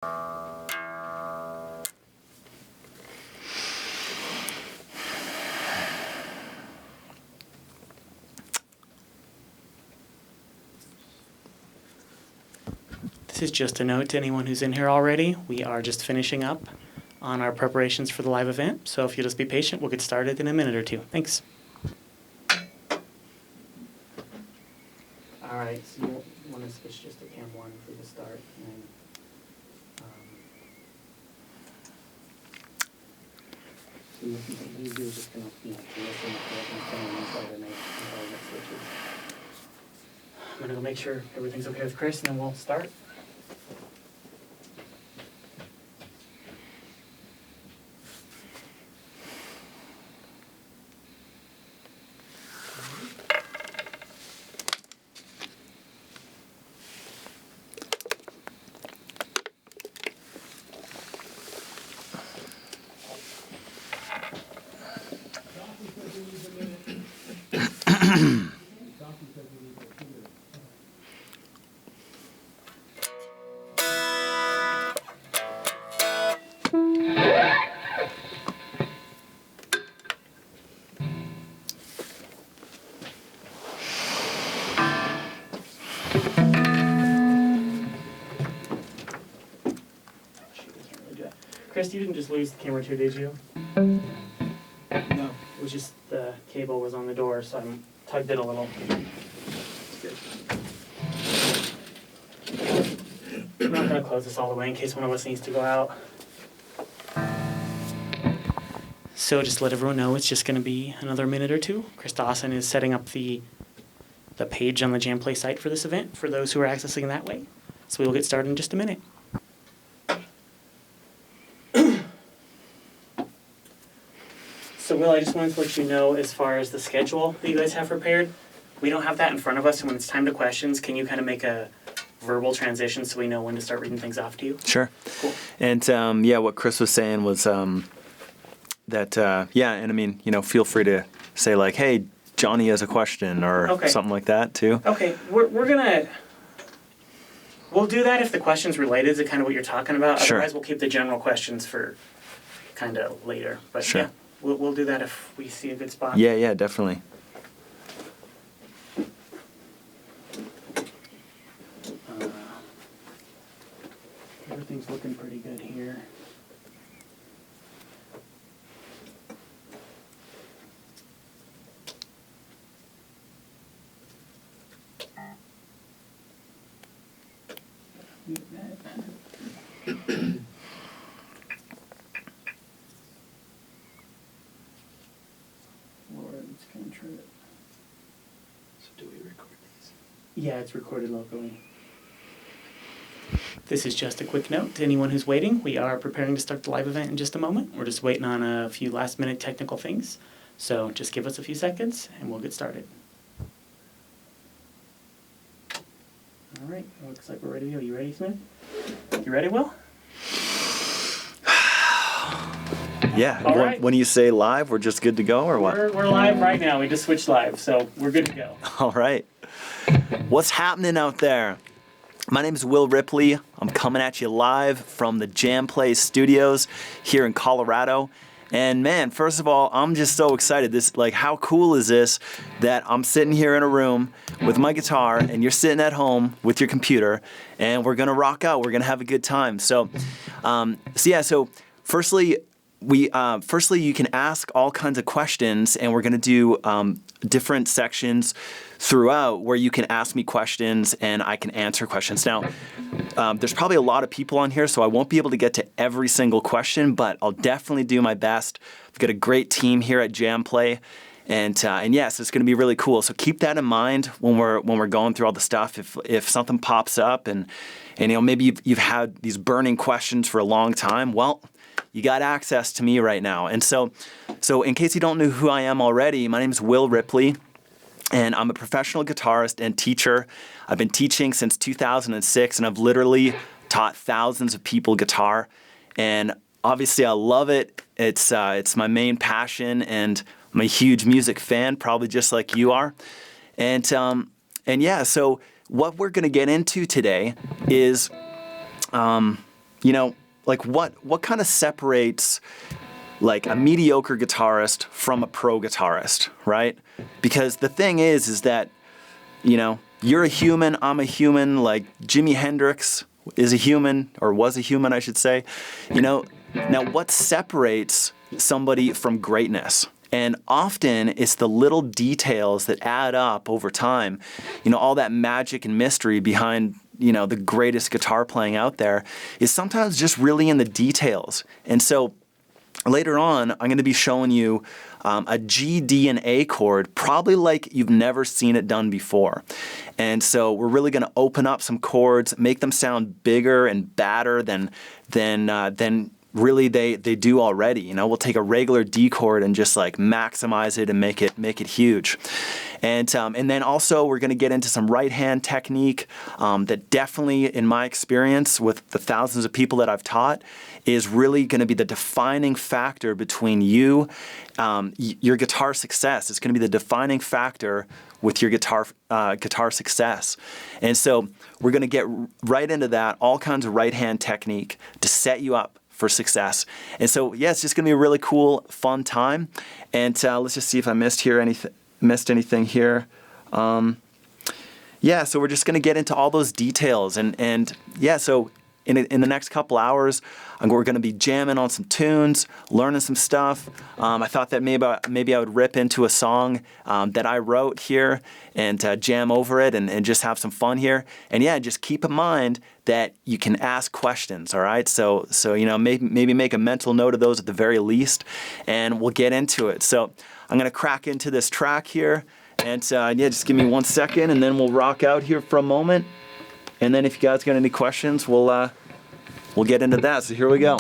This is just a note to anyone who's in here already. We are just finishing up on our preparations for the live event. So if you'll just be patient, we'll get started in a minute or two. Thanks. All right, so you want to switch just to cam 1 for the start. And then, so what you do is just going to listen to the switches. I'm going to go make sure everything's okay with Chris, and then we'll start. Chris, you didn't just lose the camera too, did you? No. It was just the cable was on the door, so I tugged it a little. Good. I'm not going to close this all the way in case one of us needs to go out. So just to let everyone know, it's just going to be another minute or two. Chris Dawson is setting up the page on the JamPlay site for this event for those who are accessing that way. So we will get started in just a minute. So Will, I just wanted to let you know as far as the schedule that you guys have prepared, we don't have that in front of us, and when it's time to questions, can you kind of make a verbal transition so we know when to start reading things off to you? Sure. Cool. And what Chris was saying was and I mean, feel free to say like, hey, Johnny has a question or something like that too. Okay, we'll do that if the question's related to kind of what you're talking about. Sure. Otherwise, we'll keep the general questions for kind of later. But sure. Yeah. We'll do that if we see a good spot. Yeah, definitely. Everything's looking pretty good here. So do we record these? Yeah, it's recorded locally. This is just a quick note to anyone who's waiting. We are preparing to start the live event in just a moment. We're just waiting on a few last-minute technical things. So just give us a few seconds, and we'll get started. All right, looks like we're ready to go. You ready, Smith? You ready, Will? Yeah. All right. When you say live, we're just good to go, or what? We're live right now. We just switched live, so we're good to go. All right. What's happening out there? My name is Will Ripley. I'm coming at you live from the JamPlay studios here in Colorado. And man, first of all, I'm just so excited. How cool is this that I'm sitting here in a room with my guitar and you're sitting at home with your computer and we're gonna rock out. We're gonna have a good time. So firstly, you can ask all kinds of questions, and we're going to do different sections throughout where you can ask me questions and I can answer questions. Now, there's probably a lot of people on here, so I won't be able to get to every single question, but I'll definitely do my best. We've got a great team here at JamPlay, and yes, it's going to be really cool. So keep that in mind when we're going through all the stuff. If something pops up and maybe you've had these burning questions for a long time, well, you got access to me right now. And so in case you don't know who I am already, my name is Will Ripley, and I'm a professional guitarist and teacher. I've been teaching since 2006, and I've literally taught thousands of people guitar. And obviously, I love it. It's my main passion, and I'm a huge music fan, probably just like you are. And so what we're going to get into today is like what kind of separates like a mediocre guitarist from a pro guitarist, right? Because the thing is that, you're a human, I'm a human, like Jimi Hendrix is a human, or was a human, I should say. Now what separates somebody from greatness? And often it's the little details that add up over time. All that magic and mystery behind, the greatest guitar playing out there is sometimes just really in the details. And so later on, I'm going to be showing you a G, D, and A chord, probably like you've never seen it done before. And so we're really going to open up some chords, make them sound bigger and badder than really they do already. We'll take a regular D chord and just like maximize it and make it huge. And then also we're going to get into some right hand technique that definitely, in my experience with the thousands of people that I've taught, is really going to be the defining factor between your guitar success. It's going to be the defining factor with your guitar success. And so we're going to get right into that, all kinds of right hand technique to set you up for success. And so, yeah, it's just going to be a really cool, fun time. And let's just see if I missed anything here. Yeah, so we're just going to get into all those details. And yeah, so in the next couple hours, we're going to be jamming on some tunes, learning some stuff. I thought that maybe I would rip into a song that I wrote here and jam over it and just have some fun here. And yeah, just keep in mind that you can ask questions, all right? So maybe make a mental note of those at the very least, and we'll get into it. So I'm going to crack into this track here, and yeah, just give me 1 second, and then we'll rock out here for a moment. And then if you guys got any questions, we'll get into that. So here we go.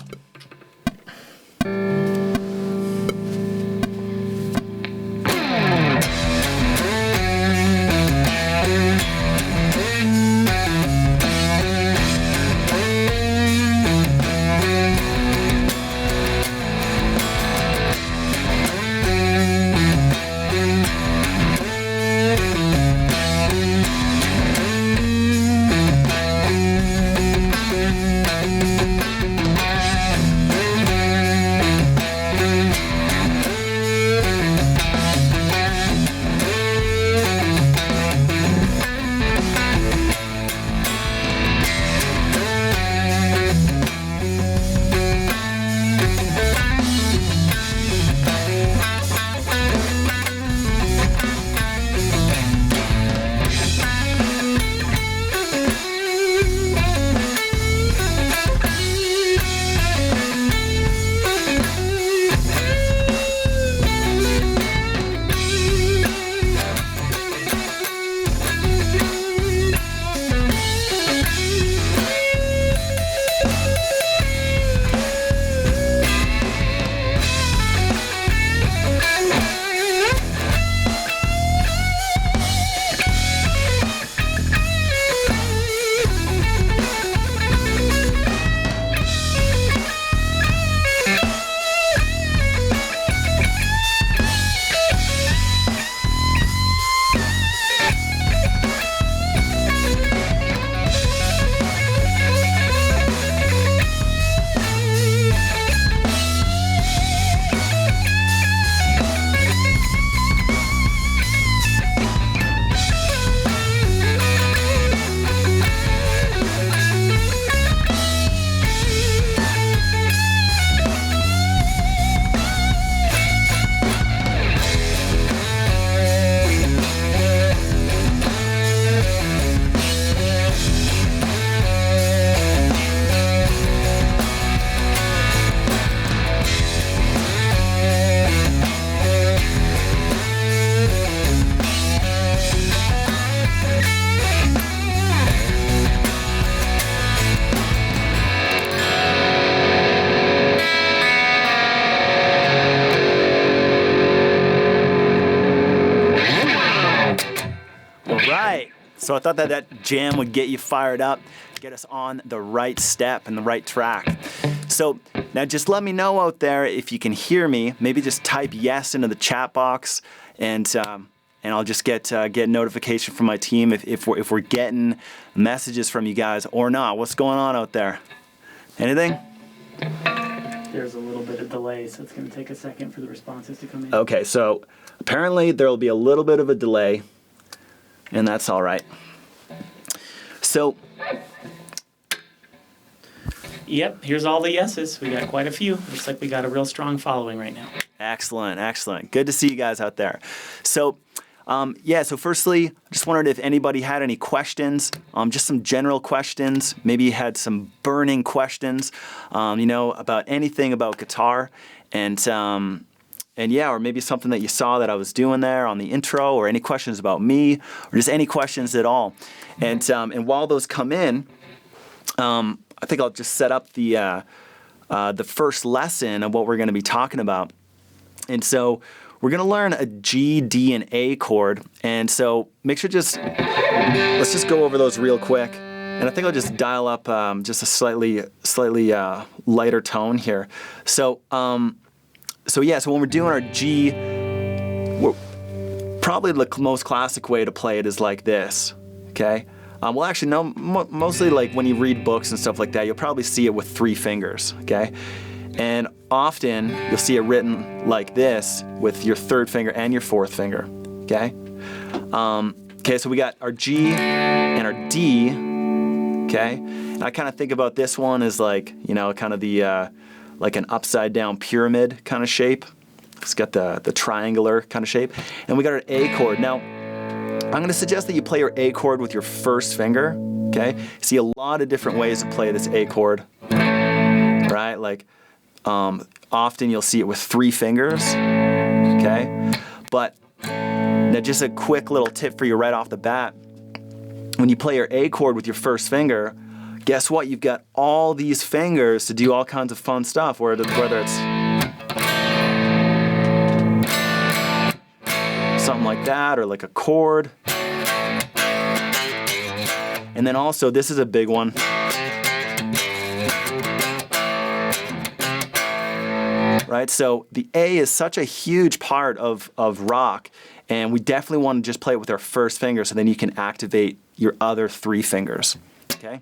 So I thought that jam would get you fired up, get us on the right step and the right track. So now just let me know out there if you can hear me. Maybe just type yes into the chat box, and I'll just get notification from my team if we're getting messages from you guys or not. What's going on out there? Anything? There's a little bit of delay, so it's going to take a second for the responses to come in. Okay, so apparently there will be a little bit of a delay, and that's all right. So, Yep, here's all the yeses. We got quite a few. Looks like we got a real strong following right now. excellent, excellent. Good to see you guys out there. So, so firstly, I just wondered if anybody had any questions, just some general questions. Maybe you had some burning questions, about anything about guitar, and or maybe something that you saw that I was doing there on the intro, or any questions about me, or just any questions at all. And while those come in, I think I'll just set up the first lesson of what we're going to be talking about. And so we're going to learn a G, D, and A chord. And so make sure let's just go over those real quick. And I think I'll just dial up just a slightly lighter tone here. So when we're doing our G, probably the most classic way to play it is like this, okay? Well, actually, no, mostly like when you read books and stuff like that, you'll probably see it with 3 fingers, okay? And often, you'll see it written like this with your 3rd finger and your 4th finger, okay? So we got our G and our D, okay? And I kind of think about this one as like, kind of the, like an upside down pyramid kind of shape. It's got the triangular kind of shape. And we got our A chord. Now, I'm going to suggest that you play your A chord with your 1st finger, okay? See a lot of different ways to play this A chord, right? Like, often you'll see it with 3 fingers, okay? But now just a quick little tip for you right off the bat. When you play your A chord with your 1st finger, guess what? You've got all these fingers to do all kinds of fun stuff, whether it's something like that, or like a chord. And then also, this is a big one. Right, so the A is such a huge part of rock, and we definitely want to just play it with our 1st finger, so then you can activate your other 3 fingers, okay?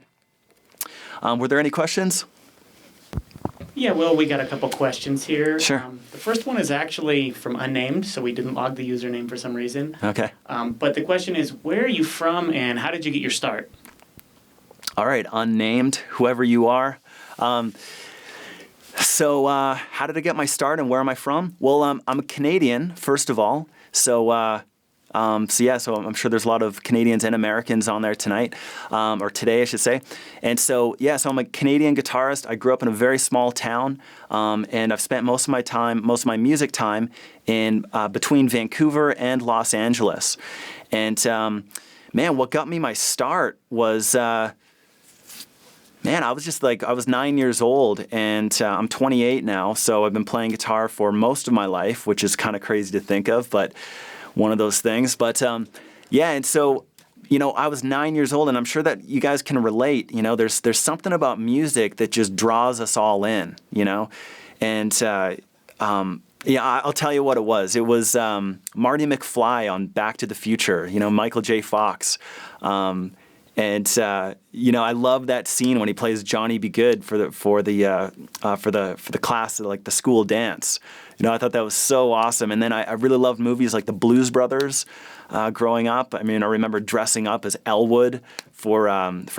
Were there any questions? Yeah, well, we got a couple questions here. Sure. The first one is actually from unnamed, so we didn't log the username for some reason. Okay. But the question is, where are you from and how did you get your start? All right, unnamed, whoever you are. So how did I get my start and where am I from? Well, I'm a Canadian, first of all. So I'm sure there's a lot of Canadians and Americans on there tonight, or today, I should say. And so I'm a Canadian guitarist. I grew up in a very small town, and I've spent most of my music time in between Vancouver and Los Angeles. And what got me my start was, I was 9 years old, and I'm 28 now, so I've been playing guitar for most of my life, which is kind of crazy to think of, but one of those things. But and so, I was 9 years old, and I'm sure that you guys can relate. There's something about music that just draws us all in, and I'll tell you what it was. It was Marty McFly on Back to the Future, Michael J. Fox. I love that scene when he plays Johnny Be Good for the class, like the school dance. I thought that was so awesome. And then I really loved movies like the Blues Brothers growing up. I remember dressing up as Elwood for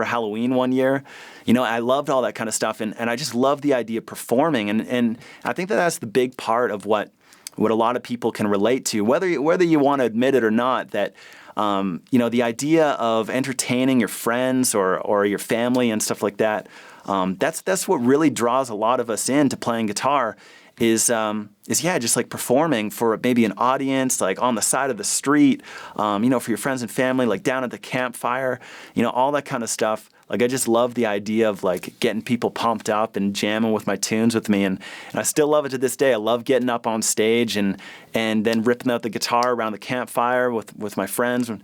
Halloween one year. I loved all that kind of stuff, and I just love the idea of performing. And I think that's the big part of what a lot of people can relate to, whether you want to admit it or not. That the idea of entertaining your friends or your family and stuff like that, that's what really draws a lot of us into playing guitar is just like performing for maybe an audience, like on the side of the street, for your friends and family, like down at the campfire, all that kind of stuff. Like, I just love the idea of like getting people pumped up and jamming with my tunes with me, and I still love it to this day. I love getting up on stage and then ripping out the guitar around the campfire with my friends, or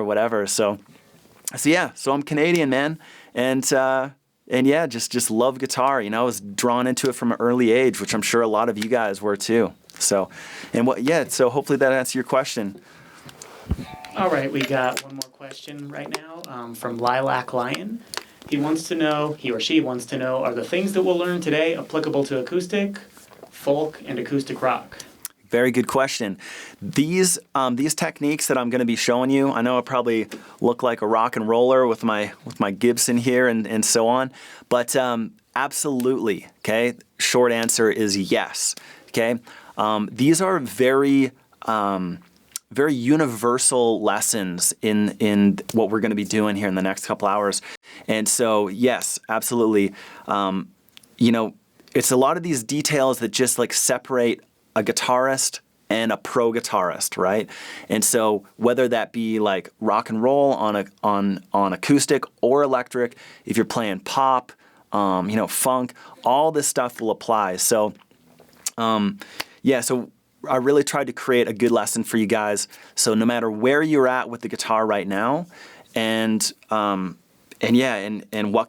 whatever. So I'm Canadian, man, and just love guitar. I was drawn into it from an early age, which I'm sure a lot of you guys were too. So hopefully that answers your question. All right, we got one more question right now from Lilac Lion. he or she wants to know, are the things that we'll learn today applicable to acoustic, folk, and acoustic rock? Very good question. These techniques that I'm going to be showing you, I know I probably look like a rock and roller with my Gibson here and so on, but absolutely. Okay, short answer is yes. Okay, these are very universal lessons in what we're going to be doing here in the next couple hours, and so yes, absolutely. It's a lot of these details that just like separate a guitarist and a pro guitarist, right? And so whether that be like rock and roll on acoustic or electric, if you're playing pop, funk, all this stuff will apply. So so I really tried to create a good lesson for you guys. So no matter where you're at with the guitar right now, and what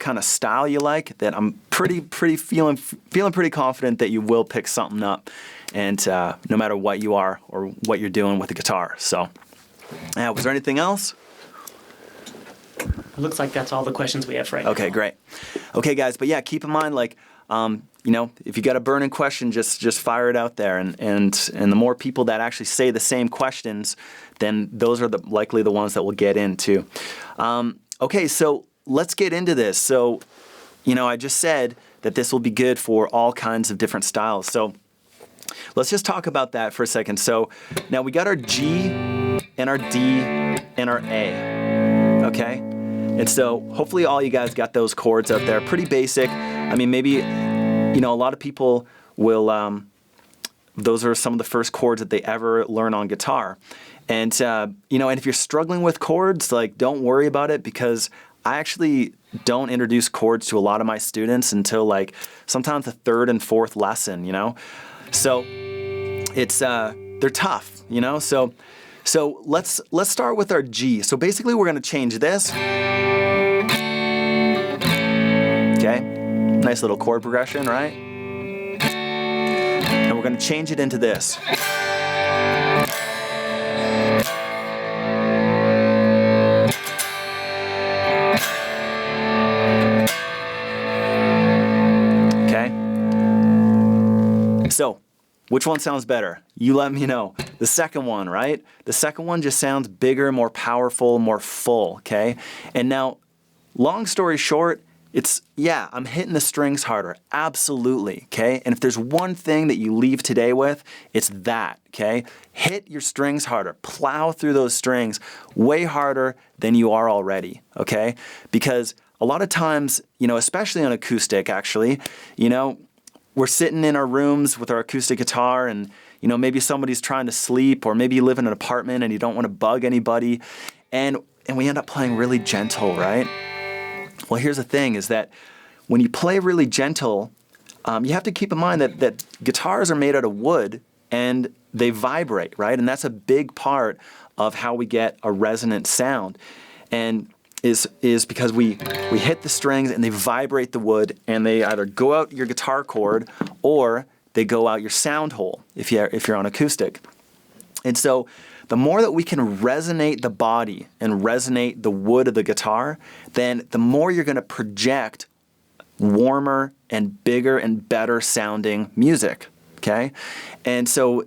kind of style you like, that I'm feeling pretty confident that you will pick something up, and no matter what you are or what you're doing with the guitar. So, was there anything else? It looks like that's all the questions we have right now. Okay, great. Okay, guys, but yeah, keep in mind, like, if you got a burning question, just fire it out there, and the more people that actually say the same questions, then those are likely the ones that we'll get into. Okay, so let's get into this. So, I just said that this will be good for all kinds of different styles. So let's just talk about that for a second. So now we got our G and our D and our A, okay? And so hopefully all you guys got those chords out there. Pretty basic. I mean, maybe, a lot of people will, those are some of the first chords that they ever learn on guitar. And, and if you're struggling with chords, like, don't worry about it, because I actually don't introduce chords to a lot of my students until like sometimes the third and fourth lesson, So it's they're tough, So let's start with our G. So basically we're going to change this. Okay, nice little chord progression, right? And we're going to change it into this. So, which one sounds better? You let me know. The second one, right? The second one just sounds bigger, more powerful, more full, okay? And now, long story short, I'm hitting the strings harder, absolutely, okay? And if there's one thing that you leave today with, it's that, okay? Hit your strings harder, plow through those strings way harder than you are already, okay? Because a lot of times, especially on acoustic, actually, we're sitting in our rooms with our acoustic guitar, and maybe somebody's trying to sleep, or maybe you live in an apartment and you don't want to bug anybody, and we end up playing really gentle, right? Well, here's the thing, is that when you play really gentle, you have to keep in mind that guitars are made out of wood and they vibrate, right? And that's a big part of how we get a resonant sound, and is because we hit the strings and they vibrate the wood, and they either go out your guitar chord or they go out your sound hole if you're on acoustic. And so the more that we can resonate the body and resonate the wood of the guitar, then the more you're going to project warmer and bigger and better sounding music, okay? And so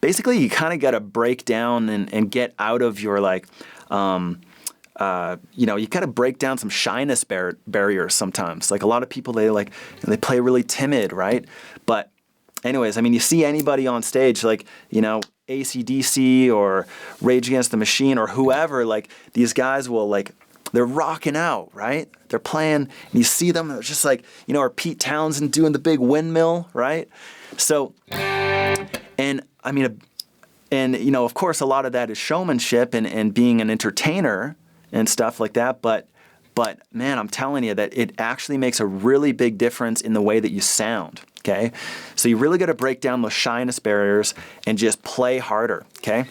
basically you kind of got to break down and get out of your you got to break down some shyness barriers sometimes. Like a lot of people, they play really timid, right? But anyways, I mean, you see anybody on stage, like, AC/DC or Rage Against the Machine or whoever, like these guys will they're rocking out, right? They're playing, and you see them, they're just like, or Pete Townsend doing the big windmill, right? So, of course, a lot of that is showmanship and being an entertainer and stuff like that. But man, I'm telling you that it actually makes a really big difference in the way that you sound, okay? So you really got to break down those shyness barriers and just play harder, okay?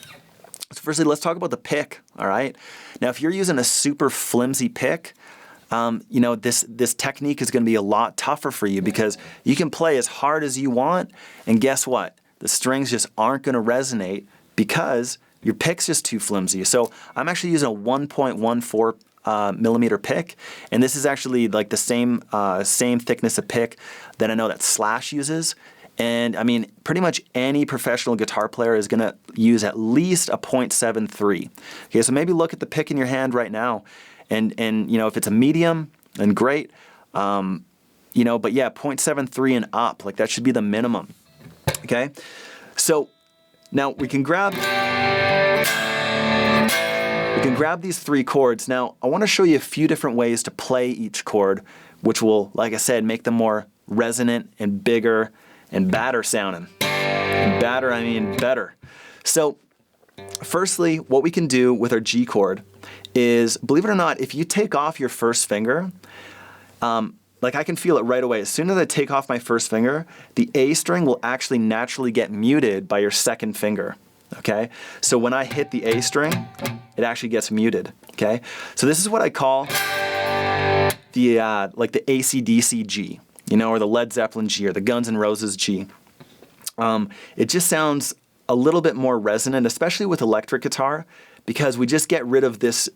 So firstly, let's talk about the pick, all right? Now, if you're using a super flimsy pick, this technique is going to be a lot tougher for you, because you can play as hard as you want, and guess what? The strings just aren't going to resonate because your pick's just too flimsy. So I'm actually using a 1.14 millimeter pick, and this is actually like the same thickness of pick that I know that Slash uses. And I mean, pretty much any professional guitar player is going to use at least a .73. Okay, so maybe look at the pick in your hand right now, and you know, if it's a medium, then great. You know, but yeah, .73 and up, like that should be the minimum. Okay, so now we can grab these 3 chords. Now I want to show you a few different ways to play each chord, which will, like I said, make them more resonant and bigger and badder sounding. And badder, I mean better. So firstly, what we can do with our G chord is, believe it or not, if you take off your first finger, like I can feel it right away. As soon as I take off my first finger, the A string will actually naturally get muted by your second finger. Okay? So when I hit the A string, it actually gets muted. Okay? So this is what I call the like the AC/DC G, you know, or the Led Zeppelin G, or the Guns N' Roses G. It just sounds a little bit more resonant, especially with electric guitar, because we just get rid of this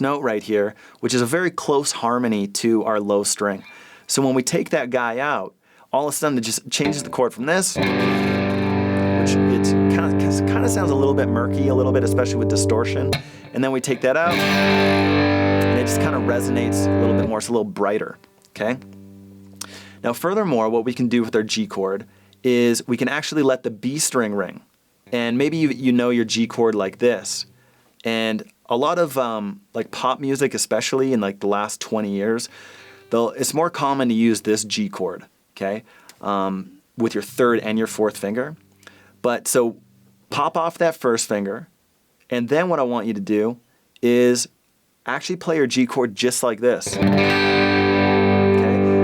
note right here, which is a very close harmony to our low string. So when we take that guy out, all of a sudden it just changes the chord from this, which it kind of sounds a little bit murky, a little bit, especially with distortion. And then we take that out, and it just kind of resonates a little bit more. It's a little brighter, okay? Now furthermore, what we can do with our G chord is we can actually let the B string ring. And maybe you know your G chord like this. And a lot of like pop music, especially in like the last 20 years, it's more common to use this G chord, okay, with your third and your fourth finger. But so pop off that first finger, and then what I want you to do is actually play your G chord just like this. Okay,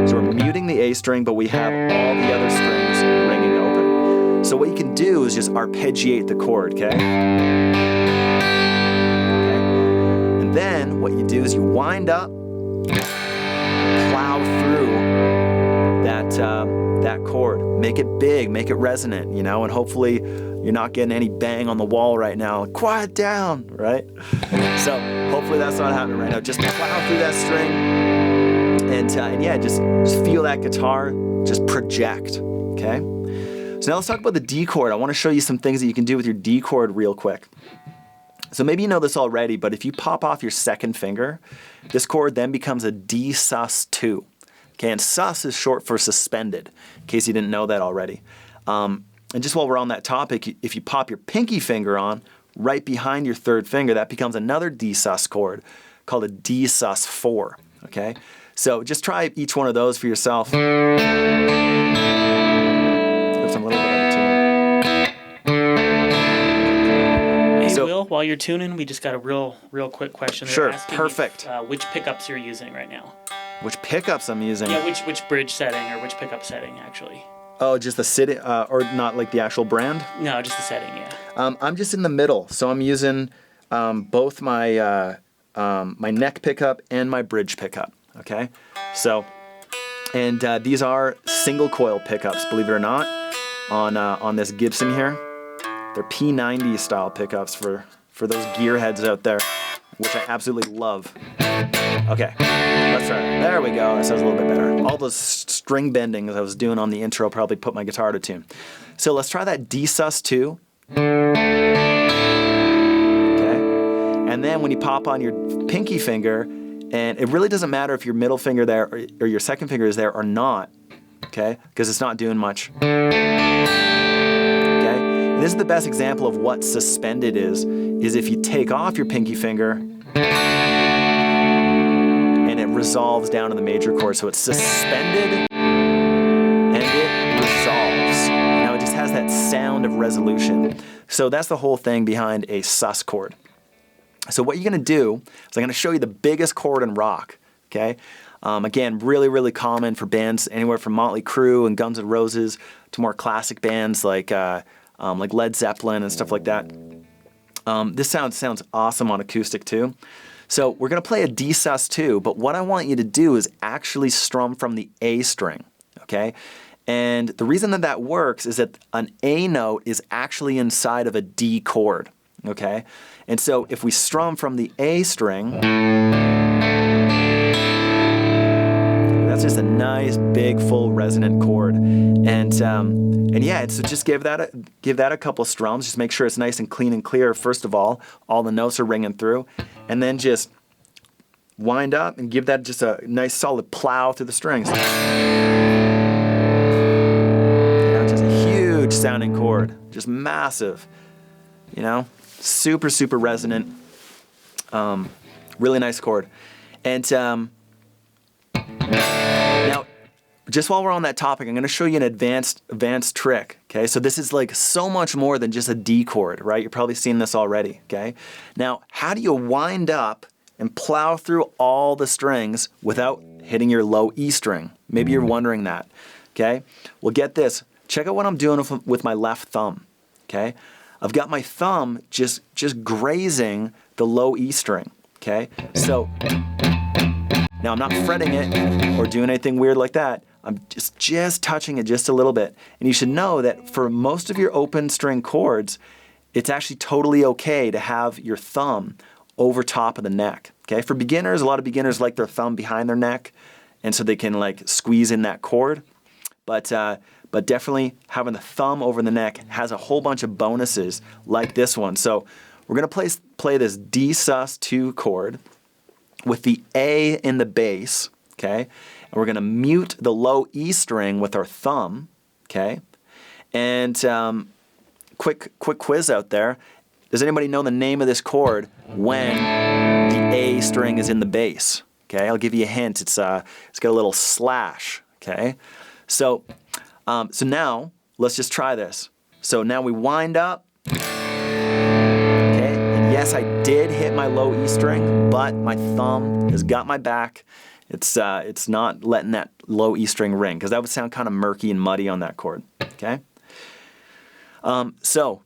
so we're muting the A string, but we have all the other strings ringing open. So what you can do is just arpeggiate the chord, okay? Then what you do is you wind up, plow through that chord, make it big, make it resonant, you know, and hopefully you're not getting any bang on the wall right now. Quiet down, right? So hopefully that's not happening right now. Just plow through that string, and yeah, just feel that guitar just project. Okay. So now let's talk about the D chord. I want to show you some things that you can do with your D chord real quick. So maybe you know this already, but if you pop off your second finger, this chord then becomes a D sus2. Okay, and sus is short for suspended, in case you didn't know that already. And just while we're on that topic, if you pop your pinky finger on right behind your third finger, that becomes another D sus chord called a D sus4. Okay, so just try each one of those for yourself. There's a little bit of it too. Hey, Will, while you're tuning, we just got a real quick question. They're Sure, asking perfect. If, which pickups you're using right now? Which pickups I'm using? Yeah, which bridge setting or which pickup setting actually? Oh, just the city, or not like the actual brand? No, just the setting, yeah. I'm just in the middle, so I'm using both my my neck pickup and my bridge pickup. Okay, so and these are single coil pickups, believe it or not, on this Gibson here. They're P90 style pickups for those gearheads out there, which I absolutely love. Okay, let's try it. There we go. That sounds a little bit better. All those string bendings I was doing on the intro probably put my guitar to tune. So let's try that D sus2. Okay, and then when you pop on your pinky finger, and it really doesn't matter if your middle finger there or your second finger is there or not, okay, because it's not doing much. This is the best example of what suspended is if you take off your pinky finger and it resolves down to the major chord. So it's suspended and it resolves. Now it just has that sound of resolution. So that's the whole thing behind a sus chord. So what you're going to do is I'm going to show you the biggest chord in rock, okay? Again, really common for bands anywhere from Motley Crue and Guns N' Roses to more classic bands like Led Zeppelin and stuff like that. This sounds awesome on acoustic too. So we're going to play a D sus2, but what I want you to do is actually strum from the A string, okay? And the reason that works is that an A note is actually inside of a D chord, okay? And so if we strum from the A string, that's just a nice, big, full resonant chord. And yeah, so just give that a couple strums. Just make sure it's nice and clean and clear. First of all the notes are ringing through, and then just wind up and give that just a nice solid plow through the strings. You know, just a huge sounding chord, just massive. You know, super, super resonant. Really nice chord. And now, just while we're on that topic, I'm going to show you an advanced trick. Okay, so this is like so much more than just a D chord, right? You're probably seen this already. Okay, now how do you wind up and plow through all the strings without hitting your low E string? Maybe you're wondering that. Okay, well, get this. Check out what I'm doing with my left thumb. Okay, I've got my thumb just grazing the low E string. Okay, so now I'm not fretting it or doing anything weird like that. I'm just touching it just a little bit. And you should know that for most of your open string chords, it's actually totally okay to have your thumb over top of the neck. Okay, for beginners, a lot of beginners like their thumb behind their neck, and so they can like squeeze in that chord. But definitely having the thumb over the neck has a whole bunch of bonuses like this one. So we're gonna play this D sus2 chord with the A in the bass, okay? And we're gonna mute the low E string with our thumb, okay? And quick quiz out there. Does anybody know the name of this chord when the A string is in the bass? Okay, I'll give you a hint. It's got a little slash, okay? So now let's just try this. So now we wind up. Yes, I did hit my low E string, but my thumb has got my back. It's not letting that low E string ring, because that would sound kind of murky and muddy on that chord, okay? So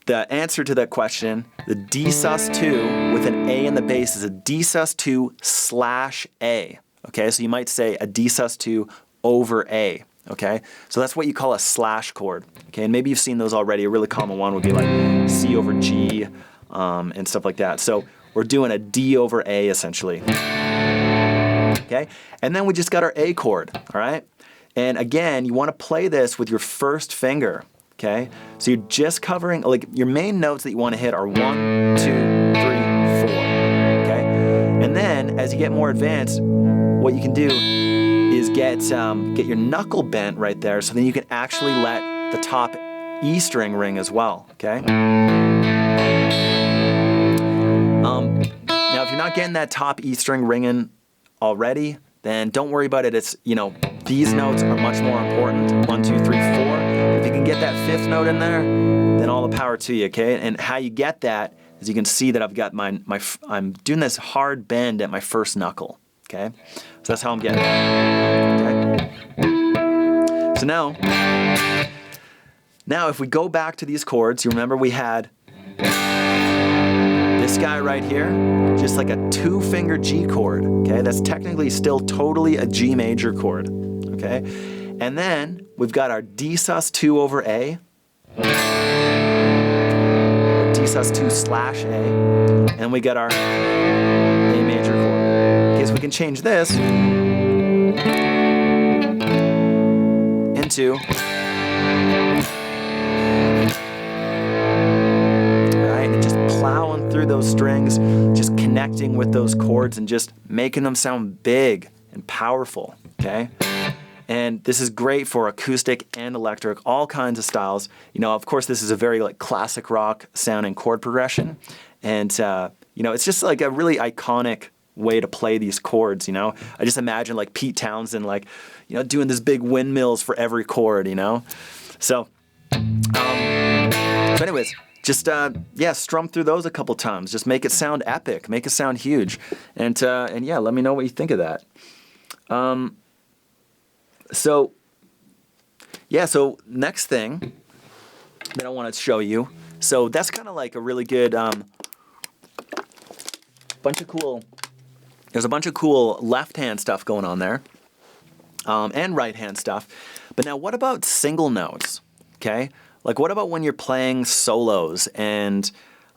the answer to that question, the D sus2 with an A in the bass is a D sus2 slash A, okay? So you might say a D sus2 over A, okay? So that's what you call a slash chord, okay? And maybe you've seen those already. A really common one would be like C over G, and stuff like that. So we're doing a D over A essentially. Okay? And then we just got our A chord, all right? And again, you want to play this with your first finger, okay? So you're just covering, like your main notes that you want to hit are 1, 2, 3, 4, okay? And then as you get more advanced, what you can do is get your knuckle bent right there, so then you can actually let the top E string ring as well, okay? Now, if you're not getting that top E string ringing already, then don't worry about it. It's, you know, these notes are much more important. 1, 2, 3, 4. If you can get that fifth note in there, then all the power to you, okay? And how you get that is you can see that I've got I'm doing this hard bend at my first knuckle, okay? So that's how I'm getting it, okay? So now if we go back to these chords, you remember we had this guy right here, just like a 2-finger G chord, okay? That's technically still totally a G major chord, okay? And then we've got our D sus2 over A, or D sus2 slash A, and we got our A major chord. Okay, so we can change this into plowing through those strings, just connecting with those chords and just making them sound big and powerful, okay? And this is great for acoustic and electric, all kinds of styles. You know, of course, this is a very like classic rock sounding chord progression. And, you know, it's just like a really iconic way to play these chords, you know? I just imagine like Pete Townsend, like, you know, doing this big windmills for every chord, you know? So anyways, just, yeah, strum through those a couple times. Just make it sound epic. Make it sound huge. And yeah, let me know what you think of that. So next thing that I want to show you. So that's kind of like a really good there's a bunch of cool left-hand stuff going on there, and right-hand stuff. But now what about single notes, okay? Like what about when you're playing solos and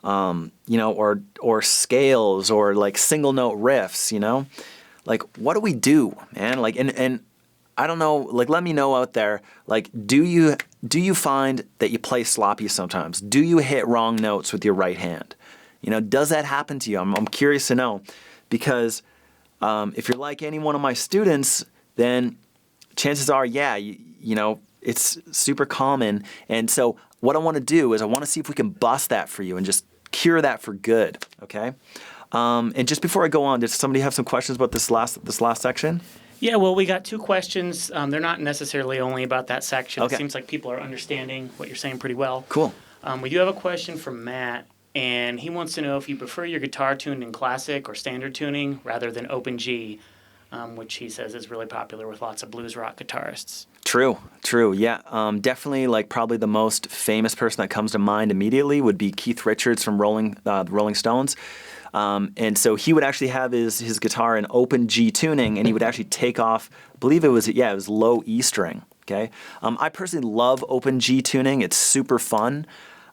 or scales or like single note riffs, like what do we do, man? Like, and I don't know, like let me know out there, like do you find that you play sloppy sometimes? Do you hit wrong notes with your right hand? Does that happen to you? I'm curious to know, because if you're like any one of my students, then chances are, yeah, it's super common. And so what I want to do is I want to see if we can bust that for you and just cure that for good, okay? And just before I go on, does somebody have some questions about this last section? Yeah, well, we got two questions. They're not necessarily only about that section. Okay. It seems like people are understanding what you're saying pretty well. Cool. We do have a question from Matt, and he wants to know if you prefer your guitar tuned in classic or standard tuning rather than open G, which he says is really popular with lots of blues rock guitarists. True. Yeah, definitely. Like probably the most famous person that comes to mind immediately would be Keith Richards from the Rolling Stones. And so he would actually have his guitar in open G tuning, and he would actually take off, I believe it was low E string. Okay. I personally love open G tuning. It's super fun.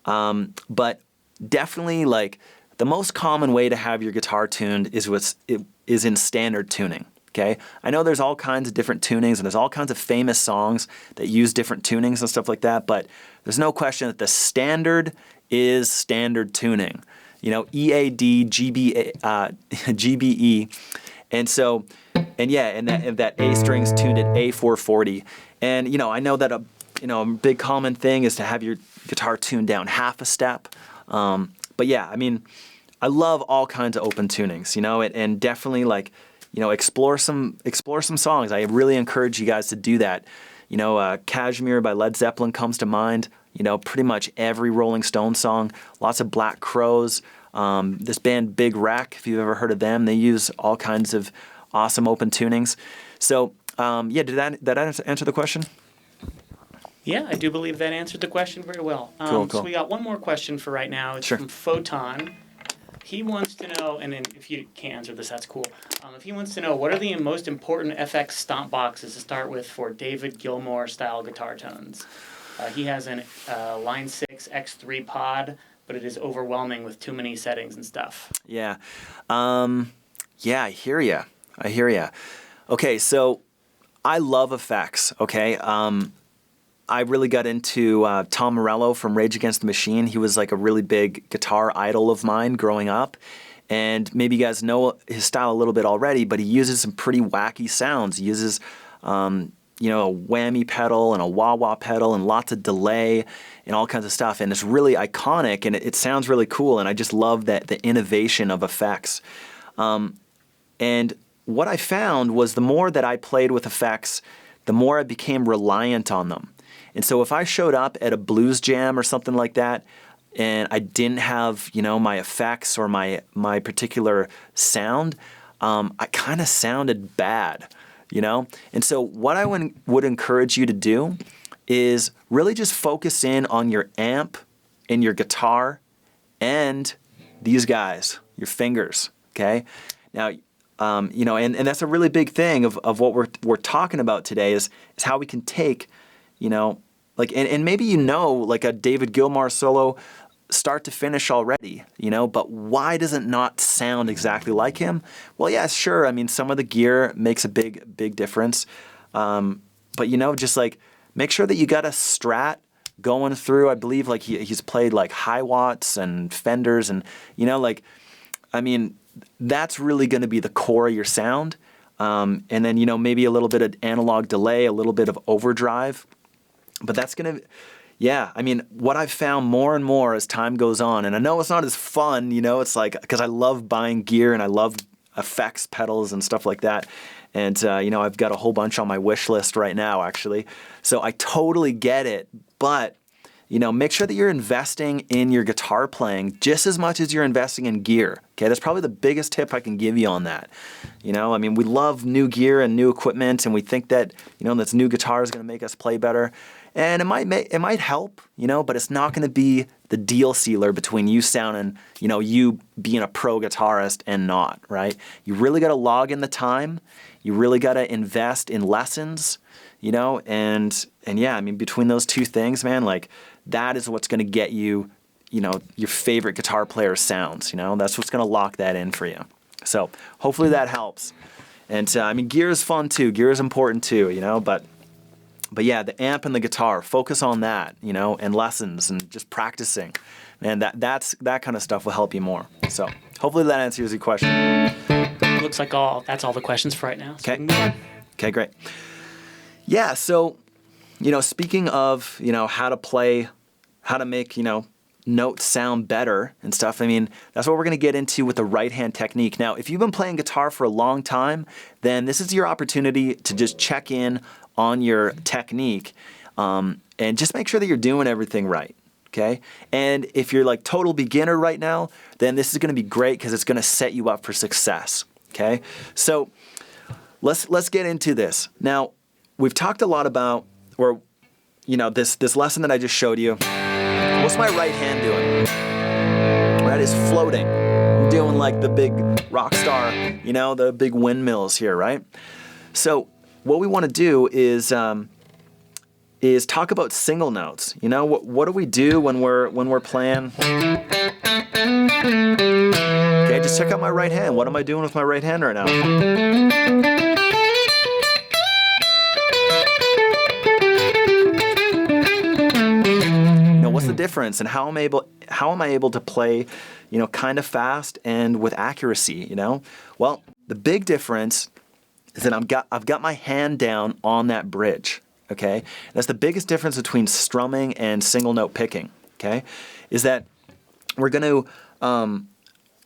But definitely like the most common way to have your guitar tuned is in standard tuning. Okay. I know there's all kinds of different tunings, and there's all kinds of famous songs that use different tunings and stuff like that, but there's no question that the standard is standard tuning. EAD, GBE, and so, and that A string's tuned at A440, and I know that a big common thing is to have your guitar tuned down half a step, but yeah, I mean, I love all kinds of open tunings, and definitely like, explore some songs. I really encourage you guys to do that. Kashmir by Led Zeppelin comes to mind. Pretty much every Rolling Stone song, lots of Black Crowes. This band Big Wreck, if you've ever heard of them, they use all kinds of awesome open tunings. So, did that answer the question? Yeah, I do believe that answered the question very well. Cool. So we got one more question for right now. It's Sure. from Photon. He wants to know, and then if you can't answer this, that's cool. If he wants to know, what are the most important FX stomp boxes to start with for David Gilmour style guitar tones? He has an Line 6 X3 pod, but it is overwhelming with too many settings and stuff. Yeah. I hear ya. Okay, so I love effects, okay? I really got into Tom Morello from Rage Against the Machine. He was like a really big guitar idol of mine growing up. And maybe you guys know his style a little bit already, but he uses some pretty wacky sounds. He uses a whammy pedal and a wah-wah pedal and lots of delay and all kinds of stuff. And it's really iconic, and it sounds really cool. And I just love the innovation of effects. And what I found was the more that I played with effects, the more I became reliant on them. And so if I showed up at a blues jam or something like that, and I didn't have, my effects or my particular sound, I kind of sounded bad. And so what I would encourage you to do is really just focus in on your amp and your guitar and these guys, your fingers, okay? Now, and that's a really big thing of what we're talking about today is how we can take, and maybe like a David Gilmour solo start to finish already, but why does it not sound exactly like him? Well, yeah, sure. I mean, some of the gear makes a big difference. But, just like make sure that you got a Strat going through. I believe like he's played like Hi-Watts and Fenders and, that's really going to be the core of your sound. And then, maybe a little bit of analog delay, a little bit of overdrive. But that's going to... Yeah, what I've found more and more as time goes on, and I know it's not as fun, it's like, because I love buying gear and I love effects pedals and stuff like that. And, I've got a whole bunch on my wish list right now, actually. So I totally get it. But, make sure that you're investing in your guitar playing just as much as you're investing in gear. Okay, that's probably the biggest tip I can give you on that. We love new gear and new equipment, and we think that, this new guitar is going to make us play better. And it might help, but it's not going to be the deal sealer between you sounding, you being a pro guitarist and not, right? You really got to log in the time. You really got to invest in lessons, and yeah, between those two things, man, like that is what's going to get you, your favorite guitar player sounds. That's what's going to lock that in for you. So hopefully that helps. And gear is fun too. Gear is important too. But yeah, the amp and the guitar, focus on that. And lessons and just practicing. And that kind of stuff will help you more. So hopefully that answers your question. Looks like that's all the questions for right now. So Okay. Okay, great. Yeah, so, speaking of, how to play, how to make, notes sound better and stuff, that's what we're going to get into with the right-hand technique. Now, if you've been playing guitar for a long time, then this is your opportunity to just check in on your technique and just make sure that you're doing everything right. Okay, and if you're like total beginner right now, then this is going to be great because it's going to set you up for success. Okay, so let's get into this. Now, we've talked a lot about, this lesson that I just showed you. What's my right hand doing? Right, it's floating. I'm doing like the big rock star, the big windmills here, right? So what we want to do is talk about single notes. What do we do when we're playing? Okay, just check out my right hand. What am I doing with my right hand right now? What's the difference, and how am I able to play, kind of fast and with accuracy? Well, the big difference is that I've got my hand down on that bridge. Okay, that's the biggest difference between strumming and single note picking. Okay, is that we're going to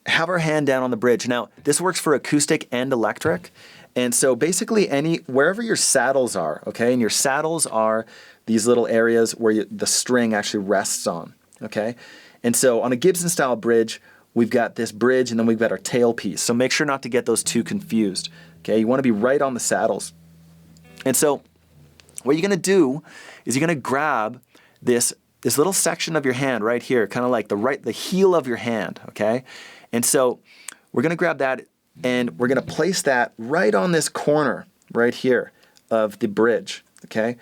have our hand down on the bridge. Now, this works for acoustic and electric, and so basically wherever your saddles are. Okay, and your saddles are these little areas where the string actually rests on. Okay, and so on a Gibson style bridge, we've got this bridge, and then we've got our tailpiece. So make sure not to get those two confused. Okay, you want to be right on the saddles, and so what you're going to do is you're going to grab this little section of your hand right here, kind of like the heel of your hand, okay? And so we're going to grab that and we're going to place that right on this corner right here of the bridge, okay?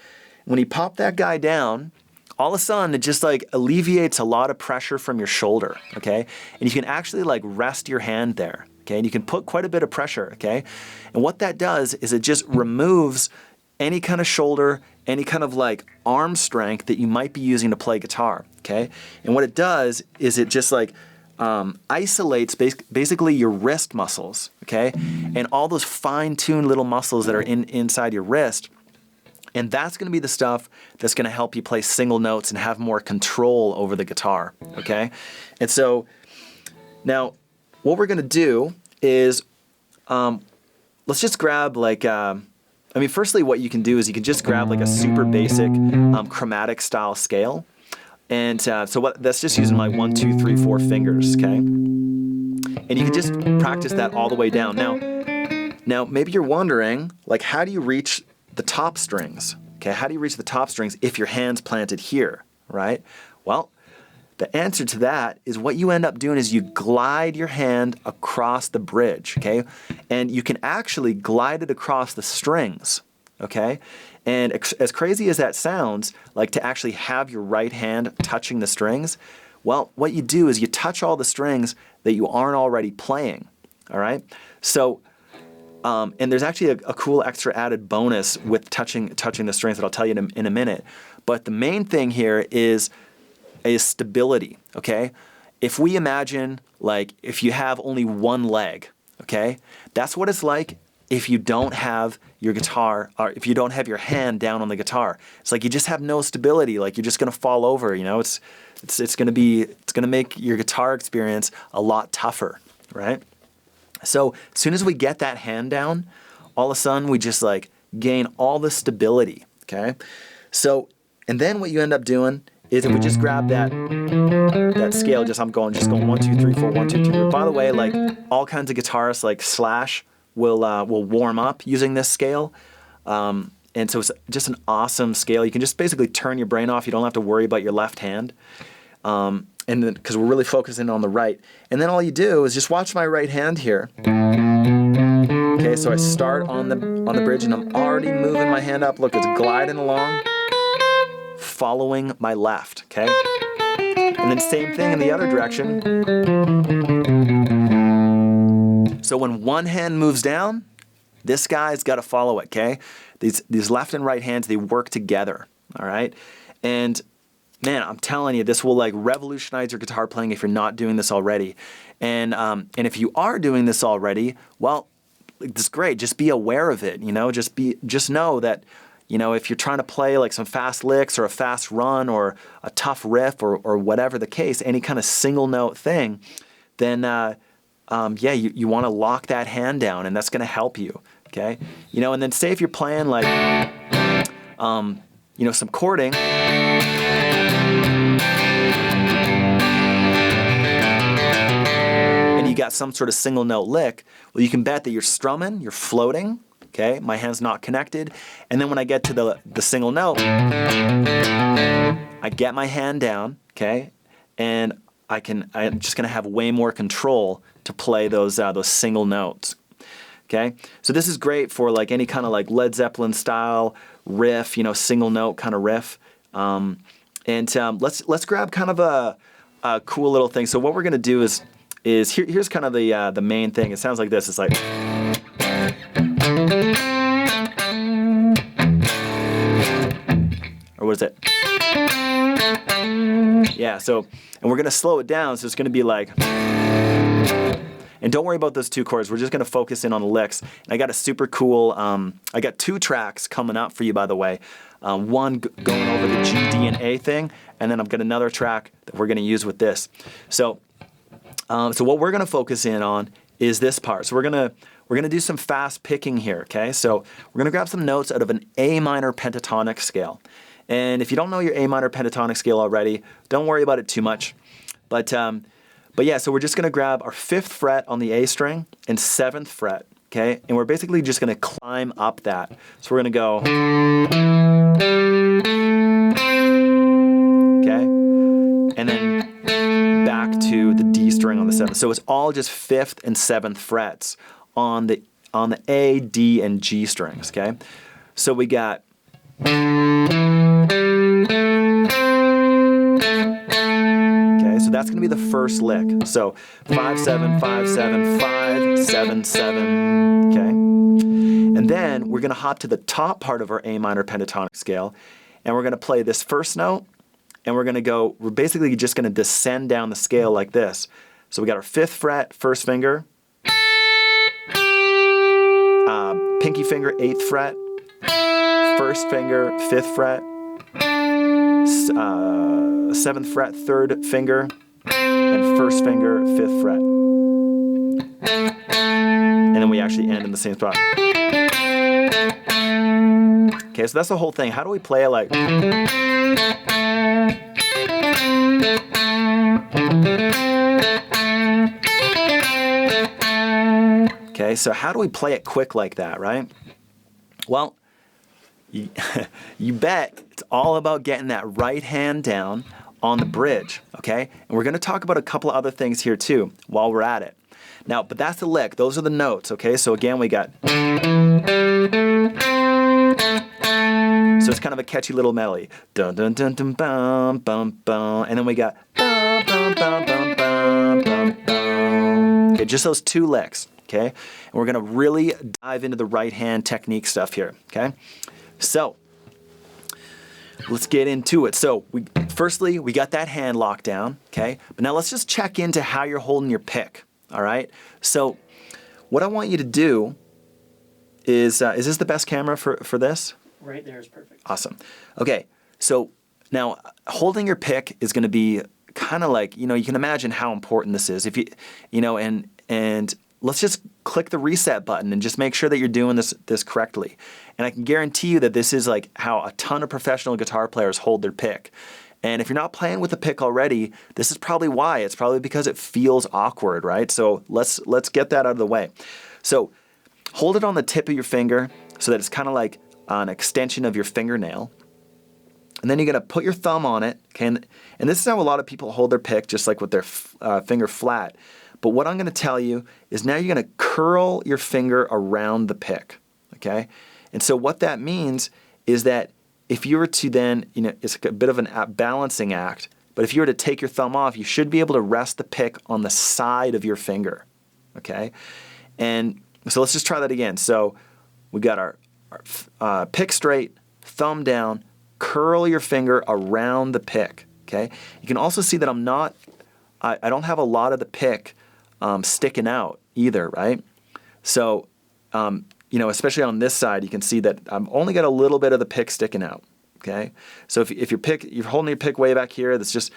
When you pop that guy down, all of a sudden it just like alleviates a lot of pressure from your shoulder, okay? And you can actually like rest your hand there, okay? And you can put quite a bit of pressure, okay? And what that does is it just removes any kind of shoulder, any kind of like arm strength that you might be using to play guitar, okay? And what it does is it just like isolates basically your wrist muscles, okay? And all those fine-tuned little muscles that are inside your wrist. And that's going to be the stuff that's going to help you play single notes and have more control over the guitar, okay? And so now what we're going to do is let's just grab like firstly, what you can do is you can just grab like a super basic chromatic style scale. And that's just using like 1, 2, 3, 4 fingers, okay? And you can just practice that all the way down. Now maybe you're wondering, like, how do you reach the top strings? Okay, how do you reach the top strings if your hand's planted here, right? Well, the answer to that is what you end up doing is you glide your hand across the bridge, okay? And you can actually glide it across the strings, okay? And as crazy as that sounds, like to actually have your right hand touching the strings, well, what you do is you touch all the strings that you aren't already playing, all right? So, and there's actually a cool extra added bonus with touching the strings that I'll tell you in a minute. But the main thing here is stability, okay? If we imagine, like, if you have only one leg, okay? That's what it's like if you don't have your guitar, or if you don't have your hand down on the guitar. It's like you just have no stability, like you're just gonna fall over, It's gonna make your guitar experience a lot tougher, right? So as soon as we get that hand down, all of a sudden we just like gain all the stability, okay? So, and then what you end up doing is if we just grab that scale, I'm going 1, 2, 3, 4, 1, 2, 3. By the way, like all kinds of guitarists like Slash will warm up using this scale. And so it's just an awesome scale. You can just basically turn your brain off. You don't have to worry about your left hand. And then because we're really focusing on the right. And then all you do is just watch my right hand here. Okay, so I start on the bridge and I'm already moving my hand up. Look, it's gliding along, following my left, okay? And then same thing in the other direction. So when one hand moves down, this guy's got to follow it, okay? These left and right hands, they work together, all right? And man, I'm telling you, this will like revolutionize your guitar playing if you're not doing this already. And if you are doing this already, well, it's great. Just be aware of it, you know? Just know that, you know, if you're trying to play like some fast licks or a fast run or a tough riff or whatever the case, any kind of single note thing, then yeah, you want to lock that hand down, and that's going to help you, okay? You know, and then say if you're playing like, you know, some chording, and you got some sort of single note lick, well, you can bet that you're strumming, you're floating, okay? My hand's not connected, and then when I get to the single note, I get my hand down, okay? And I'm just going to have way more control to play those single notes. Okay, so this is great for like any kind of like Led Zeppelin style riff, you know, single note kind of riff. Let's grab kind of a cool little thing. So what we're gonna do is here's kind of the main thing. It sounds like this. It's like, or what is it? Yeah. So, and we're gonna slow it down. So it's gonna be like. And don't worry about those two chords. We're just going to focus in on the licks. And I got a super cool, I got 2 tracks coming up for you, by the way. One going over the G, D, and A thing, and then I've got another track that we're going to use with this. So what we're going to focus in on is this part. So we're going to do some fast picking here, okay? So we're going to grab some notes out of an A minor pentatonic scale. And if you don't know your A minor pentatonic scale already, don't worry about it too much. But yeah, so we're just going to grab our 5th fret on the A string and 7th fret, okay? And we're basically just going to climb up that. So we're going to go, okay? And then back to the D string on the 7th. So it's all just 5th and 7th frets on the A, D, and G strings, okay? So we got so that's going to be the first lick. So 5, 7, 5, 7, 5, 7, 7, okay? And then we're going to hop to the top part of our A minor pentatonic scale, and we're going to play this first note, and we're basically just going to descend down the scale like this. So we got our 5th fret, 1st finger, pinky finger, 8th fret, 1st finger, 5th fret, 7th fret, 3rd finger, and 1st finger, 5th fret. And then we actually end in the same spot. Okay, so that's the whole thing. How do we play it like? Okay, so how do we play it quick like that, right? Well, you bet it's all about getting that right hand down on the bridge, okay? And we're going to talk about a couple of other things here too while we're at it. Now, but that's the lick. Those are the notes, okay? So again, we got... So it's kind of a catchy little melody. Dun dun dun dun bum bum bum. And then we got... Bum bum bum bum bum bum bum. Okay, just those 2 licks, okay? And we're going to really dive into the right hand technique stuff here, okay? So, let's get into it. So, firstly, we got that hand locked down, okay? But now let's just check into how you're holding your pick, all right? So, what I want you to do is this the best camera for this? Right there is perfect. Awesome. Okay, so now holding your pick is going to be kind of like, you know, you can imagine how important this is. If you know, and let's just click the reset button and just make sure that you're doing this correctly. And I can guarantee you that this is like how a ton of professional guitar players hold their pick. And if you're not playing with a pick already, this is probably why. It's probably because it feels awkward, right? So let's get that out of the way. So hold it on the tip of your finger so that it's kind of like an extension of your fingernail. And then you're going to put your thumb on it, okay? And this is how a lot of people hold their pick, just like with their finger flat. But what I'm going to tell you is now you're going to curl your finger around the pick, okay? And so what that means is that if you were to then, you know, it's a bit of a balancing act But if you were to take your thumb off, you should be able to rest the pick on the side of your finger, okay? And so let's just try that again. So we got our pick straight, thumb down, curl your finger around the pick, okay? You can also see that I don't have a lot of the pick sticking out either, right? So, especially on this side, you can see that I've only got a little bit of the pick sticking out, okay? So if you're holding your pick way back here, that's just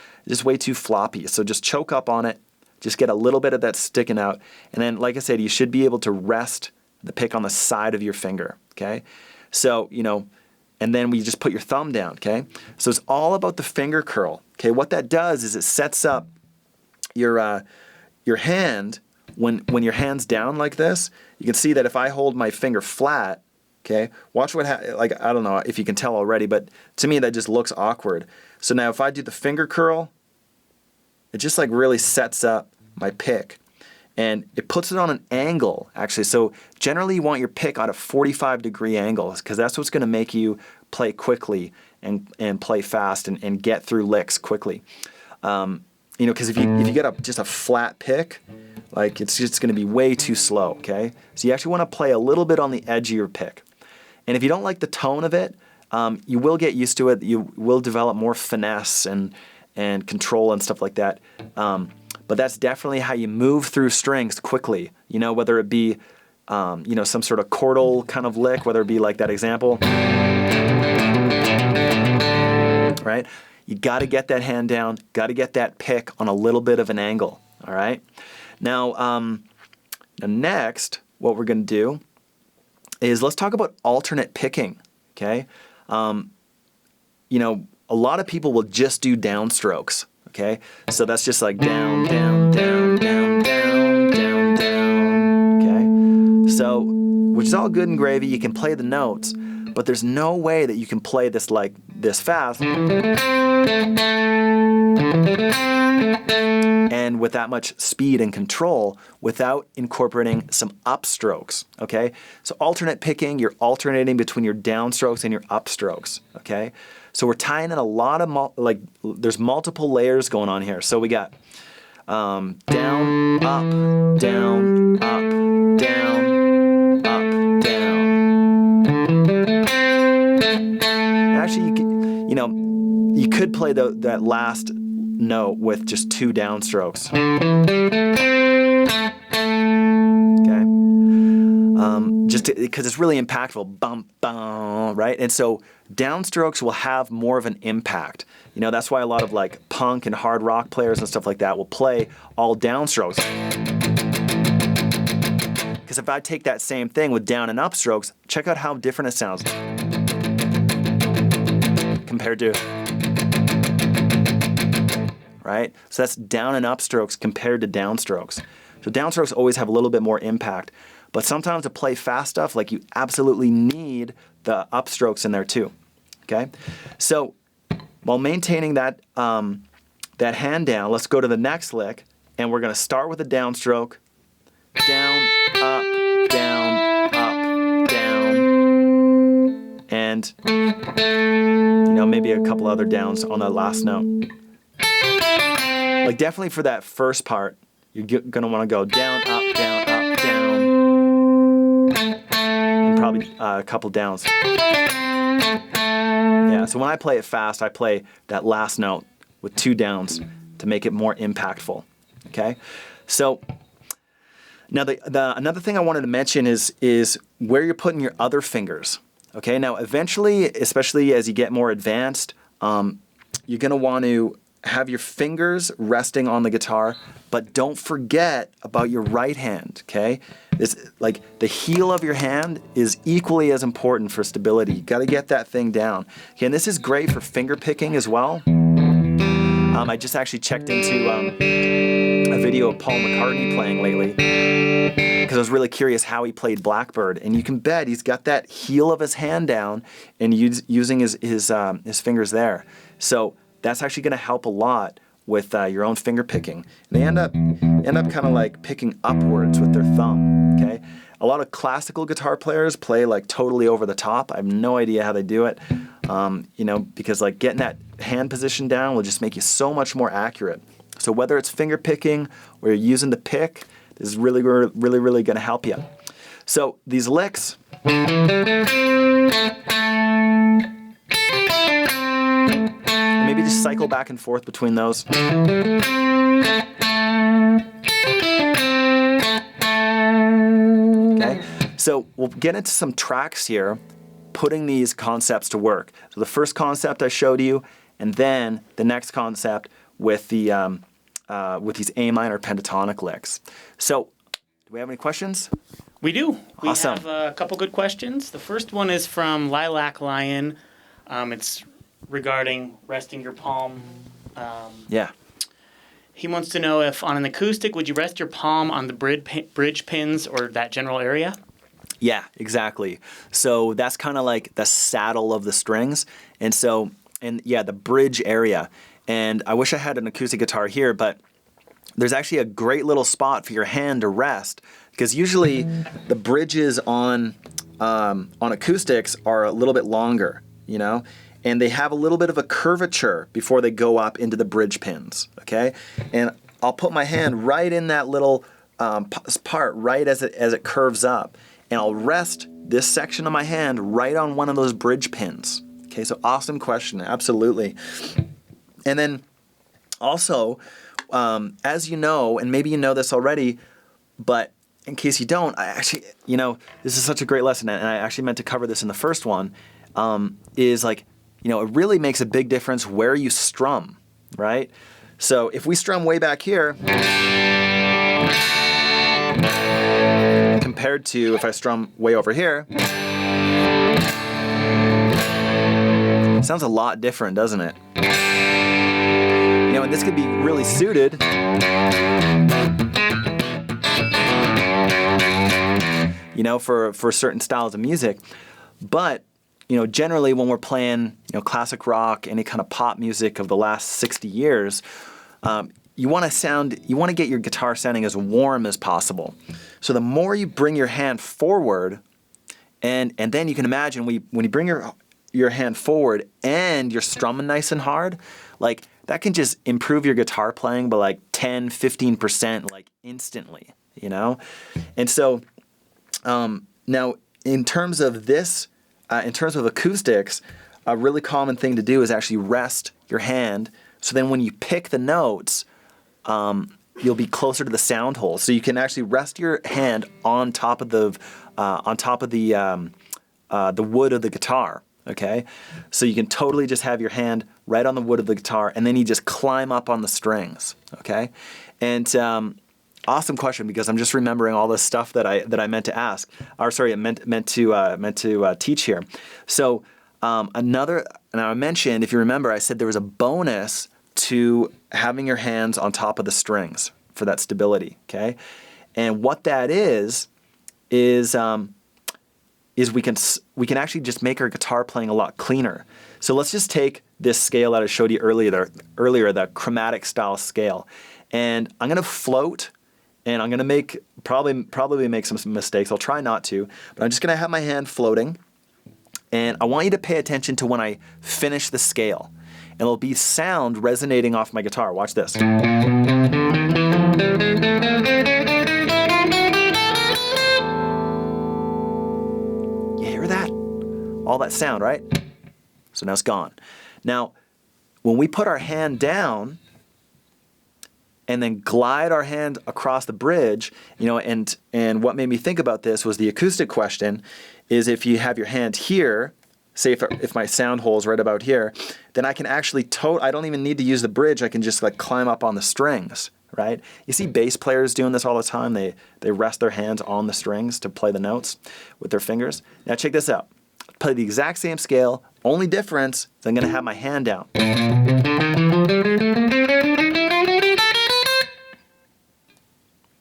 way too floppy. So just choke up on it, just get a little bit of that sticking out. And then, like I said, you should be able to rest the pick on the side of your finger, okay? So, and then we just put your thumb down, okay? So it's all about the finger curl, okay? What that does is it sets up your hand. When your hand's down like this, you can see that if I hold my finger flat, okay, watch what I don't know if you can tell already, but to me that just looks awkward. So now if I do the finger curl, it just like really sets up my pick. And it puts it on an angle, actually. So generally you want your pick on a 45-degree angle because that's what's going to make you play quickly and play fast and get through licks quickly. Because if you get just a flat pick, like it's just going to be way too slow, okay? So you actually want to play a little bit on the edge of your pick. And if you don't like the tone of it, you will get used to it. You will develop more finesse and control and stuff like that. But that's definitely how you move through strings quickly, whether it be, some sort of chordal kind of lick, whether it be like that example, right? You got to get that hand down, got to get that pick on a little bit of an angle, all right? Now, next, what we're going to do is let's talk about alternate picking, okay? A lot of people will just do downstrokes, okay? So that's just like down, down, down, down, down, down, down, okay? So, which is all good and gravy. You can play the notes, but there's no way that you can play this like this fast and with that much speed and control without incorporating some upstrokes, okay? So alternate picking, you're alternating between your downstrokes and your upstrokes, okay? So we're tying in a lot of, there's multiple layers going on here. So we got down, up, down, up, down, up, down. Actually, you could play that last note with just two downstrokes. Okay, just because it's really impactful, bum bum, right? And so downstrokes will have more of an impact. That's why a lot of like punk and hard rock players and stuff like that will play all downstrokes. Because if I take that same thing with down and upstrokes, check out how different it sounds compared to. Right? So that's down and upstrokes compared to downstrokes. So downstrokes always have a little bit more impact. But sometimes to play fast stuff, like you absolutely need the upstrokes in there too. Okay? So while maintaining that hand down, let's go to the next lick, and we're going to start with a downstroke. Down, up, down, up, down. And, maybe a couple other downs on the last note. Like definitely for that first part, you're going to want to go down, up, down, up, down. And probably a couple downs. Yeah, so when I play it fast, I play that last note with two downs to make it more impactful. Okay? So now another thing I wanted to mention is where you're putting your other fingers. Okay? Now eventually, especially as you get more advanced, you're going to want to have your fingers resting on the guitar, but don't forget about your right hand, okay? Like the heel of your hand is equally as important for stability. You got to get that thing down. Okay, and this is great for finger picking as well. I just actually checked into a video of Paul McCartney playing lately because I was really curious how he played Blackbird, and you can bet he's got that heel of his hand down and using his fingers there. So that's actually going to help a lot with your own finger picking. They end up kind of like picking upwards with their thumb. Okay, a lot of classical guitar players play like totally over the top. I have no idea how they do it. Because like getting that hand position down will just make you so much more accurate. So whether it's finger picking or you're using the pick, this is really, really, really going to help you. So these licks, maybe just cycle back and forth between those. Okay, so we'll get into some tracks here, putting these concepts to work. So the first concept I showed you, and then the next concept with the with these A minor pentatonic licks. So, do we have any questions? We do. We Awesome. have a couple good questions. The first one is from Lilac Lion. It's regarding resting your palm. Yeah. He wants to know if on an acoustic, would you rest your palm on the bridge pins or that general area? Yeah, exactly. So that's kind of like the saddle of the strings. And so, and yeah, the bridge area. And I wish I had an acoustic guitar here, but there's actually a great little spot for your hand to rest, because usually the bridges on acoustics are a little bit longer, you know, and they have a little bit of a curvature before they go up into the bridge pins, okay? And I'll put my hand right in that little part right as it curves up, and I'll rest this section of my hand right on one of those bridge pins. Okay, so awesome question, absolutely. And then also, as you know, and maybe you know this already, but in case you don't, I actually, you know, this is such a great lesson, and I actually meant to cover this in the first one, is like, you know, it really makes a big difference where you strum, right? So if we strum way back here, compared to if I strum way over here, it sounds a lot different, doesn't it? You know, and this could be really suited, you know, for certain styles of music. But, you know, generally when we're playing, you know, classic rock, any kind of pop music of the last 60 years, you want to get your guitar sounding as warm as possible. So the more you bring your hand forward, and then you can imagine when you bring your hand forward and you're strumming nice and hard, like that can just improve your guitar playing by like 10, 15%, like instantly, you know? And so now in terms of this, in terms of acoustics, a really common thing to do is actually rest your hand. So then when you pick the notes, you'll be closer to the sound hole. So you can actually rest your hand on top of the wood of the guitar. Okay, so you can totally just have your hand right on the wood of the guitar, and then you just climb up on the strings. Okay, and awesome question, because I'm just remembering all this stuff that I meant to ask, or sorry, meant to teach here. So now I mentioned, if you remember, I said there was a bonus to having your hands on top of the strings for that stability. Okay, and what that is we can actually just make our guitar playing a lot cleaner. So let's just take this scale that I showed you earlier, the chromatic style scale, and I'm gonna float, and I'm gonna probably make some mistakes. I'll try not to, but I'm just gonna have my hand floating, and I want you to pay attention to when I finish the scale, and it'll be sound resonating off my guitar. Watch this. All that sound, right? So now it's gone. Now, when we put our hand down and then glide our hand across the bridge, you know, and what made me think about this was the acoustic question, is if you have your hand here, say if my sound hole is right about here, then I can actually I don't even need to use the bridge. I can just like climb up on the strings, right? You see bass players doing this all the time. They rest their hands on the strings to play the notes with their fingers. Now check this out. Play the exact same scale, only difference is I'm going to have my hand down.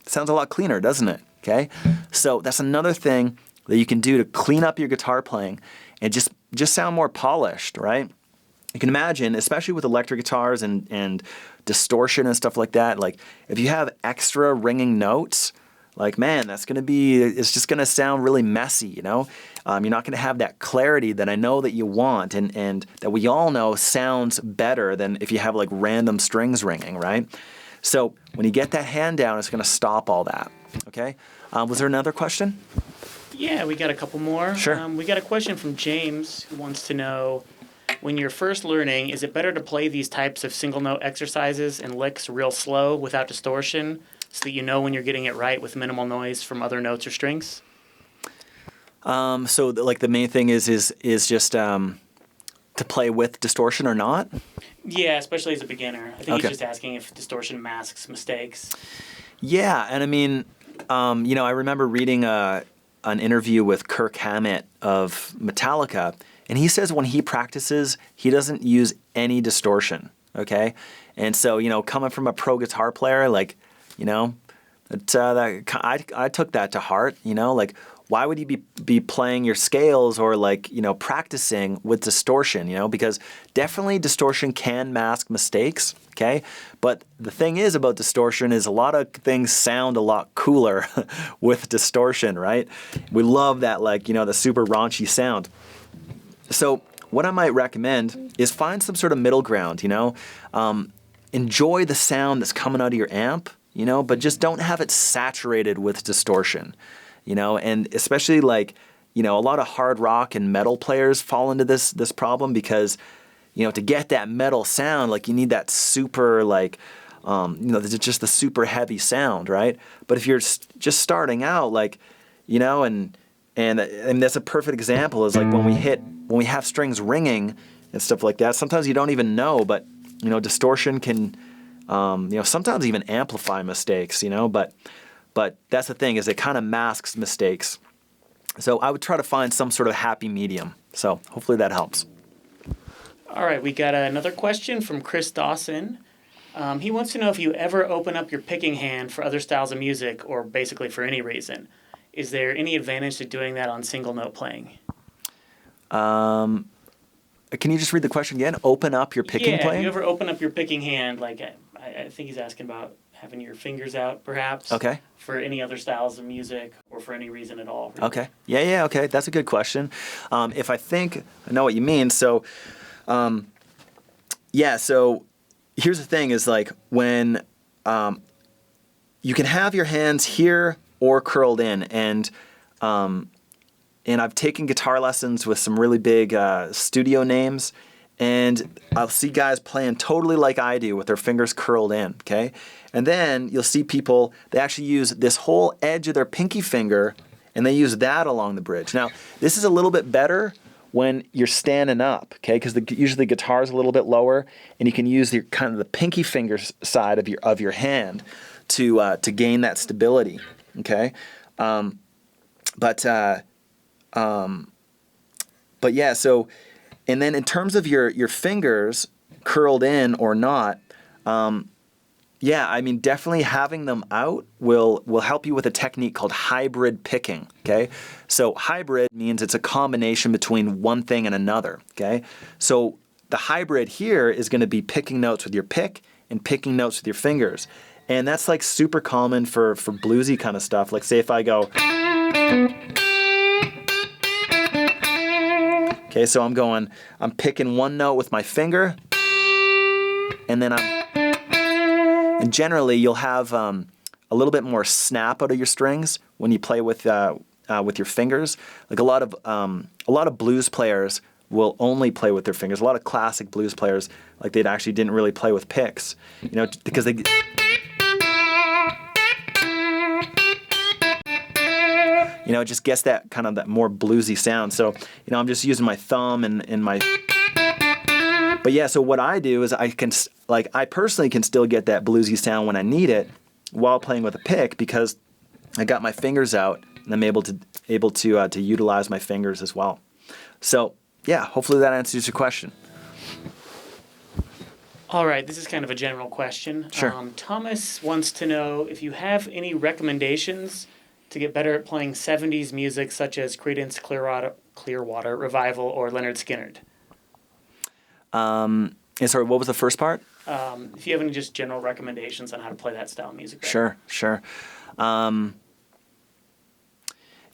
Sounds a lot cleaner, doesn't it? Okay, so that's another thing that you can do to clean up your guitar playing and just sound more polished, right? You can imagine, especially with electric guitars and distortion and stuff like that, like if you have extra ringing notes, like, man, it's just gonna sound really messy, you know? You're not gonna have that clarity that I know that you want and that we all know sounds better than if you have like random strings ringing, right? So when you get that hand down, it's gonna stop all that, okay? Was there another question? Yeah, we got a couple more. Sure. We got a question from James who wants to know, when you're first learning, is it better to play these types of single note exercises and licks real slow without distortion so that you know when you're getting it right with minimal noise from other notes or strings? So like the main thing is just to play with distortion or not? Yeah, especially as a beginner. I think Okay. he's just asking if distortion masks mistakes. Yeah, and I mean, I remember reading an interview with Kirk Hammett of Metallica, and he says when he practices, he doesn't use any distortion, okay? And so, coming from a pro guitar player, like, I took that to heart, like, why would you be playing your scales or like, practicing with distortion, because definitely distortion can mask mistakes, okay? But the thing is about distortion is a lot of things sound a lot cooler with distortion, right? We love that, like, the super raunchy sound. So what I might recommend is find some sort of middle ground, enjoy the sound that's coming out of your amp, but just don't have it saturated with distortion. And especially like, a lot of hard rock and metal players fall into this problem because, to get that metal sound, like you need that super like, just the super heavy sound, right? But if you're just starting out, like, and that's a perfect example is like when we have strings ringing and stuff like that, sometimes you don't even know, but, distortion can, sometimes even amplify mistakes, but that's the thing is it kind of masks mistakes. So I would try to find some sort of happy medium. So hopefully that helps. All right, we got another question from Chris Dawson. He wants to know if you ever open up your picking hand for other styles of music or basically for any reason. Is there any advantage to doing that on single note playing? Can you just read the question again? Open up your picking playing? Yeah, you ever open up your picking hand, like I think he's asking about having your fingers out, perhaps. Okay. For any other styles of music or for any reason at all. Really. Okay. Yeah, okay. That's a good question. If I think I know what you mean, so so here's the thing is like when you can have your hands here or curled in, and I've taken guitar lessons with some really big studio names, and I'll see guys playing totally like I do with their fingers curled in, okay? And then you'll see people, they actually use this whole edge of their pinky finger, and they use that along the bridge. Now, this is a little bit better when you're standing up, okay? Because usually the guitar is a little bit lower, and you can use the kind of the pinky finger side of your hand to gain that stability, okay? But yeah, so, and then in terms of your fingers curled in or not, definitely having them out will help you with a technique called hybrid picking, okay? So hybrid means it's a combination between one thing and another, okay? So the hybrid here is going to be picking notes with your pick and picking notes with your fingers. And that's like super common for bluesy kind of stuff. Like say if I go... Okay, so I'm picking one note with my finger, and then and generally you'll have a little bit more snap out of your strings when you play with your fingers. Like a lot of blues players will only play with their fingers. A lot of classic blues players, like they actually didn't really play with picks, because they. It just gets that kind of that more bluesy sound. So, I'm just using my thumb and my... But yeah, so what I do is I personally can still get that bluesy sound when I need it while playing with a pick because I got my fingers out and I'm able to utilize my fingers as well. So, yeah, hopefully that answers your question. All right, this is kind of a general question. Sure. Thomas wants to know if you have any recommendations to get better at playing 70s music such as Creedence Clearwater Revival or Leonard Skinner. Sorry, what was the first part? If you have any just general recommendations on how to play that style of music. Better. Sure.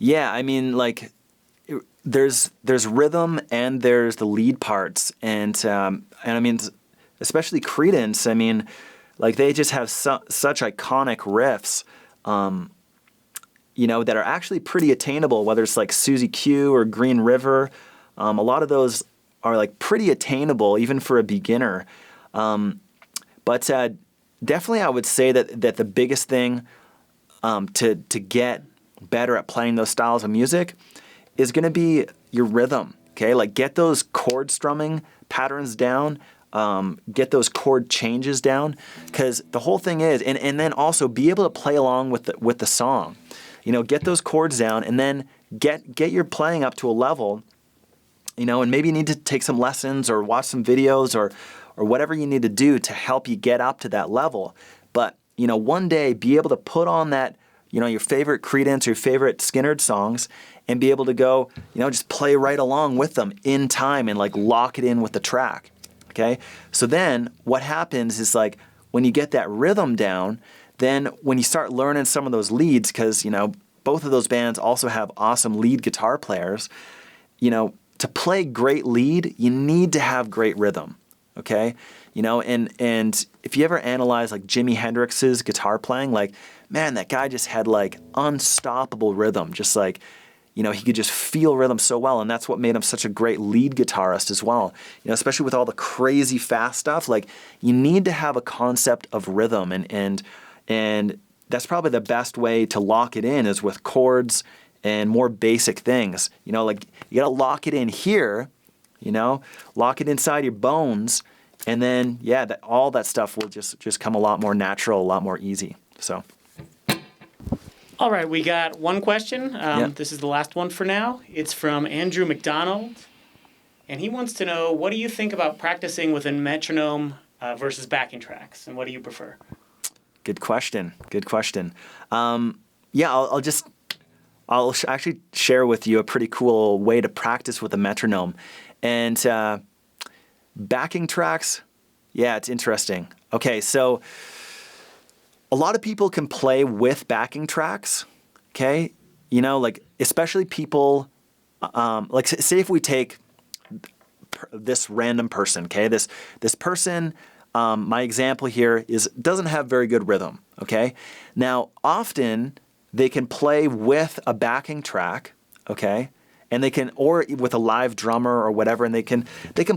Yeah, I mean, like, there's rhythm and there's the lead parts, and I mean, especially Creedence. I mean, like they just have such iconic riffs, that are actually pretty attainable. Whether it's like Suzy Q or Green River, a lot of those are like pretty attainable even for a beginner. But definitely, I would say that the biggest thing to get better at playing those styles of music is going to be your rhythm. Okay, like get those chord strumming patterns down, get those chord changes down, because the whole thing is, and then also be able to play along with the song. Get those chords down, and then get your playing up to a level. And maybe you need to take some lessons or watch some videos or whatever you need to do to help you get up to that level. But one day be able to put on that, your favorite Creedence or your favorite Skynyrd songs, and be able to go, just play right along with them in time and like lock it in with the track. Okay? So then what happens is, like, when you get that rhythm down, then when you start learning some of those leads, because, both of those bands also have awesome lead guitar players, to play great lead, you need to have great rhythm. Okay? And if you ever analyze like Jimi Hendrix's guitar playing, like, man, that guy just had like unstoppable rhythm, just like, he could just feel rhythm so well, and that's what made him such a great lead guitarist as well. Especially with all the crazy fast stuff, like, you need to have a concept of rhythm, and that's probably the best way to lock it in is with chords and more basic things. Like, you gotta lock it in here, lock it inside your bones, and then all that stuff will just come a lot more natural, a lot more easy. So. All right, we got one question. Yeah. This is the last one for now. It's from Andrew McDonald, and he wants to know, what do you think about practicing with a metronome versus backing tracks, and what do you prefer? Good question. I'll actually share with you a pretty cool way to practice with a metronome. And backing tracks, it's interesting. Okay, so a lot of people can play with backing tracks, okay? Like, especially people, like, say if we take this random person, okay? This person, my example here doesn't have very good rhythm, okay? Now, often they can play with a backing track, okay? And they can, or with a live drummer or whatever, and they can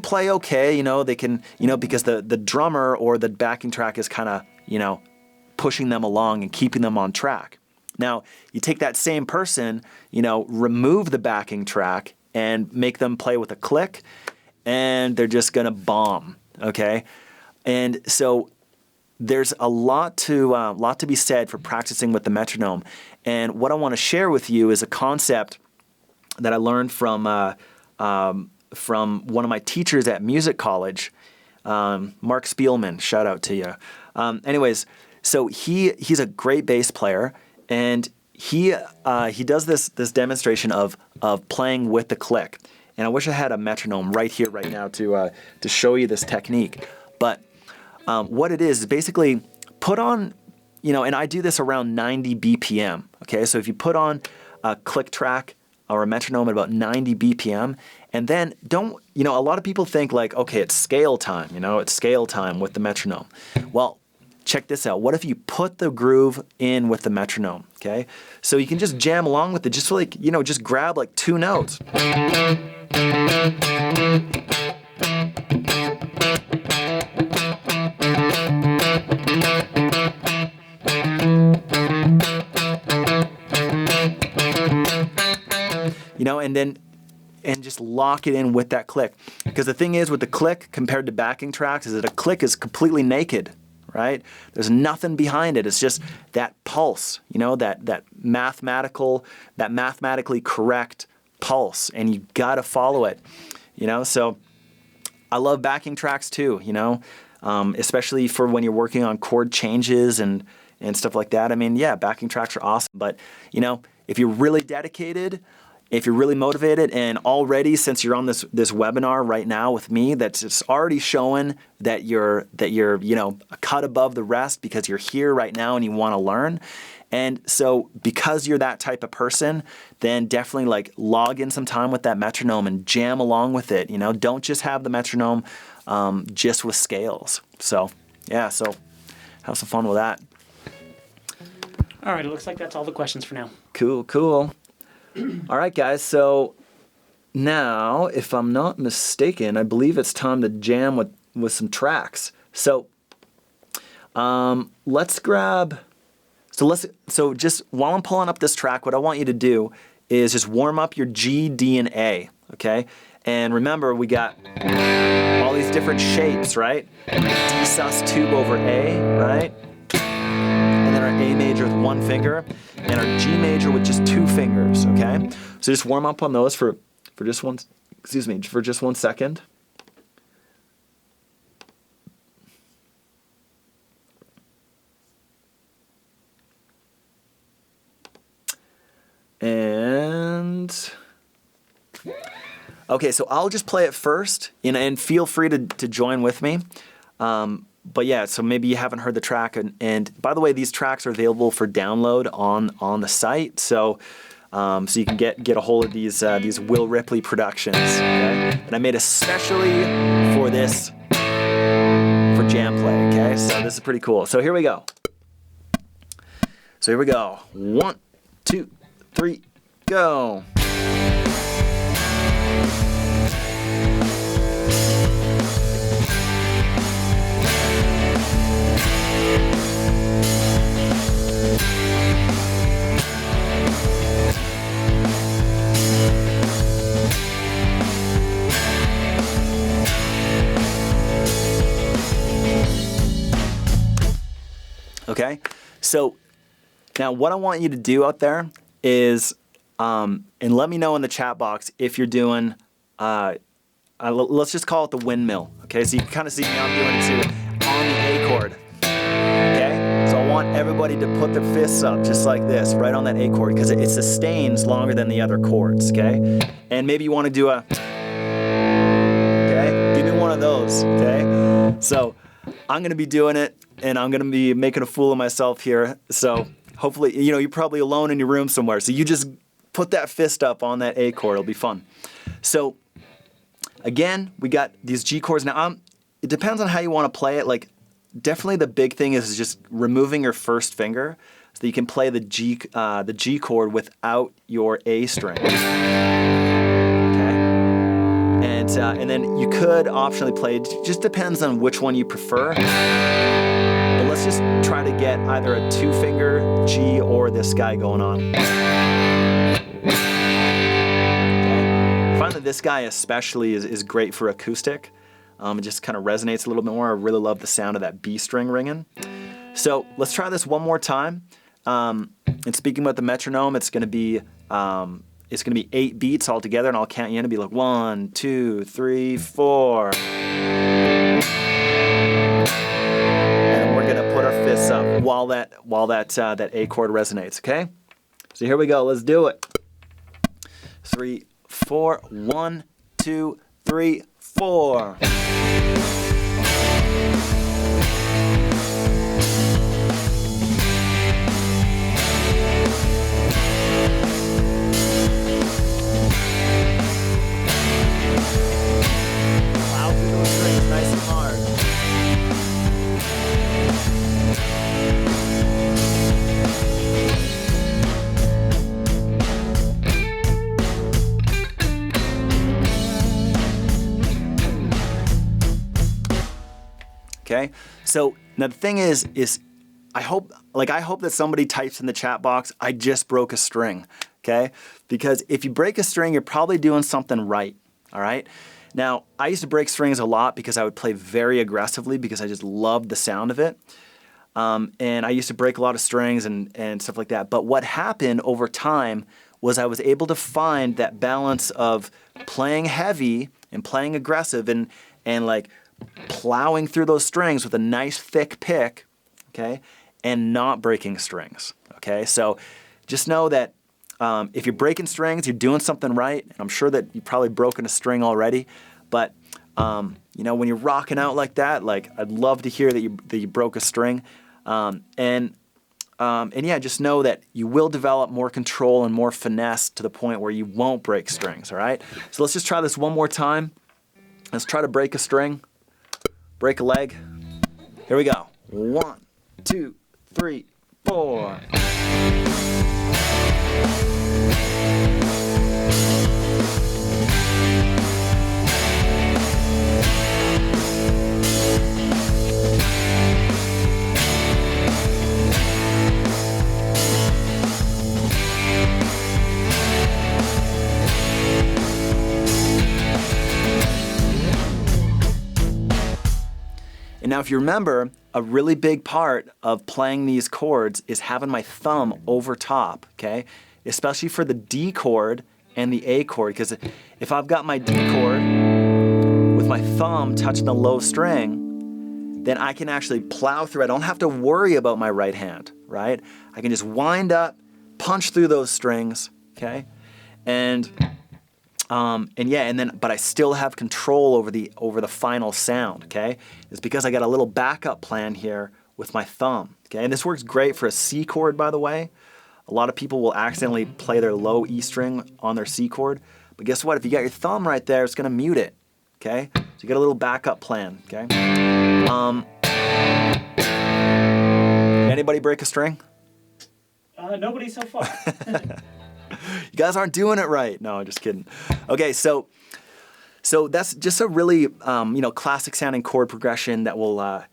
play okay, they can, because the drummer or the backing track is kind of, pushing them along and keeping them on track. Now, you take that same person, remove the backing track and make them play with a click, and they're just gonna bomb, okay? And so there's a lot to be said for practicing with the metronome. And what I want to share with you is a concept that I learned from one of my teachers at music college, Mark Spielman. Shout out to you. Anyways, so he's a great bass player, and he does this demonstration of playing with the click. And I wish I had a metronome right here, right now, to show you this technique. But what it is basically put on, and I do this around 90 BPM. Okay, so if you put on a click track or a metronome at about 90 BPM, and then a lot of people think like, okay, it's scale time, it's scale time with the metronome. Well, check this out. What if you put the groove in with the metronome, okay? So you can just jam along with it, just like, just grab like 2 notes. And just lock it in with that click. Because the thing is with the click compared to backing tracks is that a click is completely naked, right? There's nothing behind it. It's just that pulse, that mathematically correct pulse, and you gotta follow it, So I love backing tracks too, especially for when you're working on chord changes and stuff like that. I mean, backing tracks are awesome, but if you're really dedicated, if you're really motivated, and already since you're on this webinar right now with me, that's it's already showing that you're a cut above the rest because you're here right now and you want to learn. And so because you're that type of person, then definitely like log in some time with that metronome and jam along with it. Don't just have the metronome just with scales. So yeah, so have some fun with that. All right, it looks like that's all the questions for now. Cool. All right, guys. So now, if I'm not mistaken, I believe it's time to jam with some tracks. So let's grab. So just while I'm pulling up this track, what I want you to do is just warm up your G, D, and A. Okay, and remember we got all these different shapes, right? D sus tube over A, right? And then our A major with one finger, and our G major with just two fingers, okay? So just warm up on those for just one second. And okay, so I'll just play it first, and feel free to join with me. But yeah, so maybe you haven't heard the track, and by the way, these tracks are available for download on the site, so you can get a hold of these Will Ripley productions, okay? And I made especially for this for JamPlay, okay? So this is pretty cool. So here we go. 1, 2, 3, go. Okay, so now what I want you to do out there is, and let me know in the chat box if you're doing, let's just call it the windmill. Okay, so you can kind of see me, I'm doing it too, on the A chord. Okay, so I want everybody to put their fists up just like this, right on that A chord, because it sustains longer than the other chords. Okay, and maybe you want to do a, okay, give me one of those. Okay, so I'm going to be doing it, and I'm going to be making a fool of myself here. So hopefully, you're probably alone in your room somewhere. So you just put that fist up on that A chord. It'll be fun. So again, we got these G chords. Now, it depends on how you want to play it. Like, definitely the big thing is just removing your first finger so that you can play the G chord without your A string. And then you could optionally play, it just depends on which one you prefer. But let's just try to get either a 2-finger G or this guy going on. Okay. I find that this guy especially is great for acoustic. It just kind of resonates a little bit more. I really love the sound of that B string ringing. So let's try this one more time. And speaking about the metronome, it's going to be 8 beats all together, and I'll count you in. It'll be like 1, 2, 3, 4. And we're gonna put our fists up while that A chord resonates. Okay. So here we go. Let's do it. 3, 4. 1, 2, 3, 4. Nice and hard. Okay, so now the thing is I hope that somebody types in the chat box, I just broke a string, okay? Because if you break a string, you're probably doing something right, all right? Now, I used to break strings a lot because I would play very aggressively because I just loved the sound of it. And I used to break a lot of strings and stuff like that. But what happened over time was I was able to find that balance of playing heavy and playing aggressive and like plowing through those strings with a nice thick pick, okay, and not breaking strings, okay? So just know that if you're breaking strings, you're doing something right. And I'm sure that you've probably broken a string already. But you know, when you're rocking out like that, like I'd love to hear that you broke a string. And yeah, just know that you will develop more control and more finesse to the point where you won't break strings. All right. So let's just try this one more time. Let's try to break a string, break a leg. Here we go. 1, 2, 3, 4. And now if you remember, a really big part of playing these chords is having my thumb over top, okay? Especially for the D chord and the A chord, because if I've got my D chord with my thumb touching the low string, then I can actually plow through. I don't have to worry about my right hand, right? I can just wind up, punch through those strings, okay? But I still have control over the final sound, okay? It's because I got a little backup plan here with my thumb, okay? And this works great for a C chord, by the way. A lot of people will accidentally play their low E string on their C chord, but guess what? If you got your thumb right there, it's gonna mute it, okay? So you got a little backup plan, okay? Anybody break a string? Nobody so far. You guys aren't doing it right. No, just kidding. Okay, so that's just a really classic sounding chord progression that will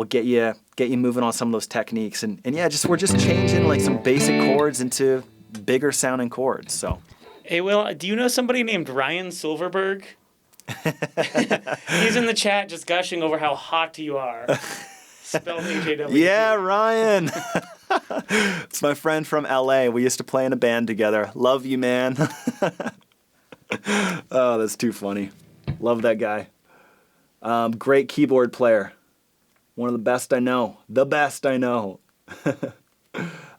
get you moving on some of those techniques. And yeah, we're just changing like some basic chords into bigger sounding chords. So. Hey, Will, do you know somebody named Ryan Silverberg? He's in the chat just gushing over how hot you are. Spelled H-A-W. Yeah, Ryan. It's my friend from LA. We used to play in a band together. Love you, man. Oh, that's too funny. Love that guy. Great keyboard player. One of the best I know. The best I know.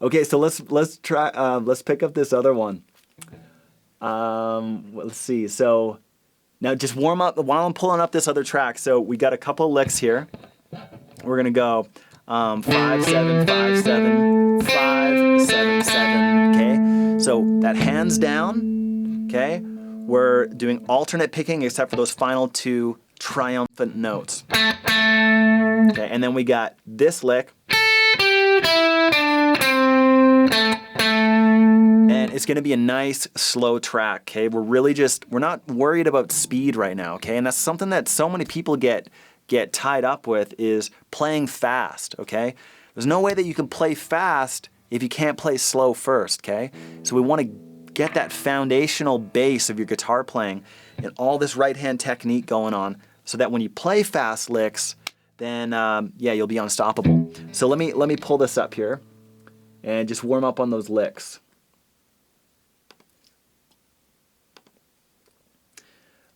Okay, so let's try. Let's pick up this other one. Let's see. So now just warm up while I'm pulling up this other track. So we got a couple licks here. We're gonna go 5 7 5 7 5 7 7. Okay, so that hands down. Okay, we're doing alternate picking except for those final two triumphant notes. Okay, and then we got this lick. And it's going to be a nice slow track, okay? We're not worried about speed right now, okay? And that's something that so many people get tied up with is playing fast, okay? There's no way that you can play fast if you can't play slow first, okay? So we want to get that foundational base of your guitar playing and all this right hand technique going on so that when you play fast licks, then you'll be unstoppable. So let me pull this up here and just warm up on those licks.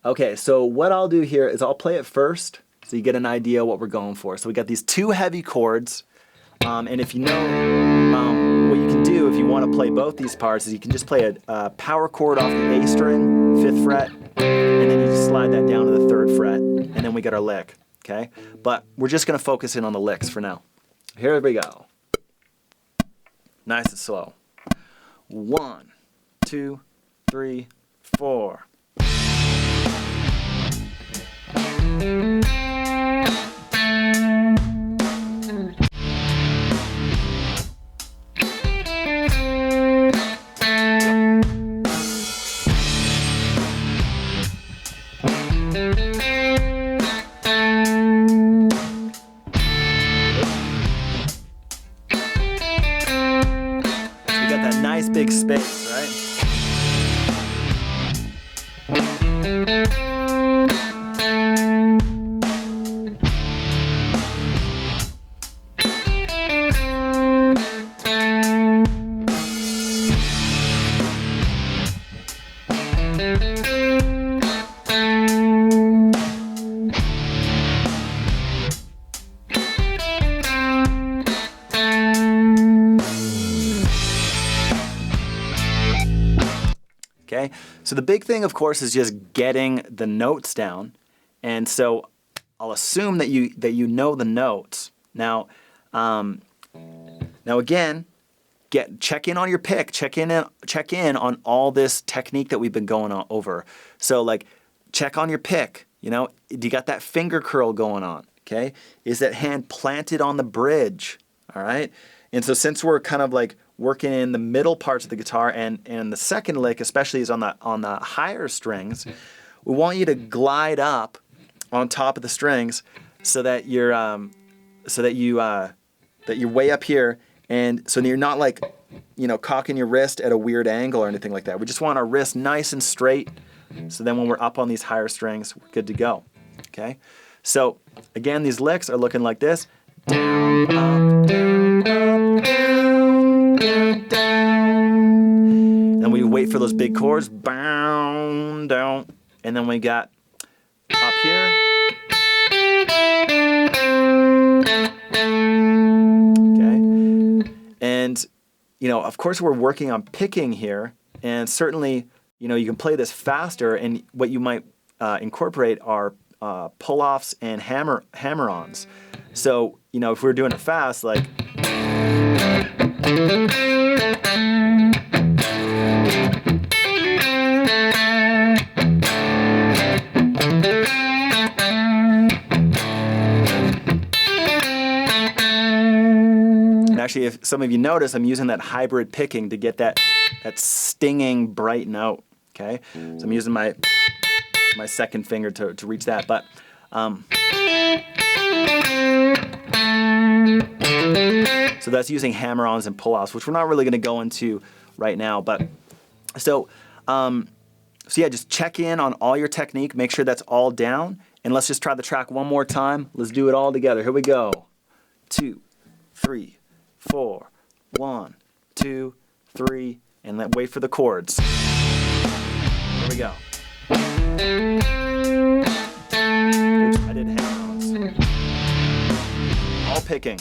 Okay, so what I'll do here is I'll play it first so you get an idea what we're going for. So we got these two heavy chords, and if you know what you can do if you want to play both these parts is you can just play a power chord off the A string, 5th fret, and then you just slide that down to the 3rd fret, and then we got our lick, okay? But we're just going to focus in on the licks for now. Here we go. Nice and slow. 1, 2, 3, 4. Big space, right? So the big thing, of course, is just getting the notes down. And so I'll assume that you know the notes. Now again, check in on your pick. Check in on all this technique that we've been going over. So like, check on your pick. Do you got that finger curl going on? Okay, is that hand planted on the bridge? All right, and so since we're kind of like working in the middle parts of the guitar, and the second lick especially is on the higher strings, we want you to glide up on top of the strings so that you're way up here, and so you're not like cocking your wrist at a weird angle or anything like that. We just want our wrist nice and straight, so then when we're up on these higher strings, we're good to go. Okay, so again, these licks are looking like this: down, up, down, up, down, down, down. And we wait for those big chords, bound, down, and then we got up here. And, of course, we're working on picking here, and certainly, you can play this faster, and what you might incorporate are pull-offs and hammer-ons. So, if we're doing it fast, like... Actually, if some of you notice, I'm using that hybrid picking to get that stinging bright note. Okay, so I'm using my second finger to reach that. But so that's using hammer-ons and pull-offs, which we're not really going to go into right now. But so yeah, just check in on all your technique. Make sure that's all down, and let's just try the track one more time. Let's do it all together. Here we go. 2, 3, 4, 1, 2, 3, and then wait for the chords. Here we go. Oops, I did hammer-ons. All picking.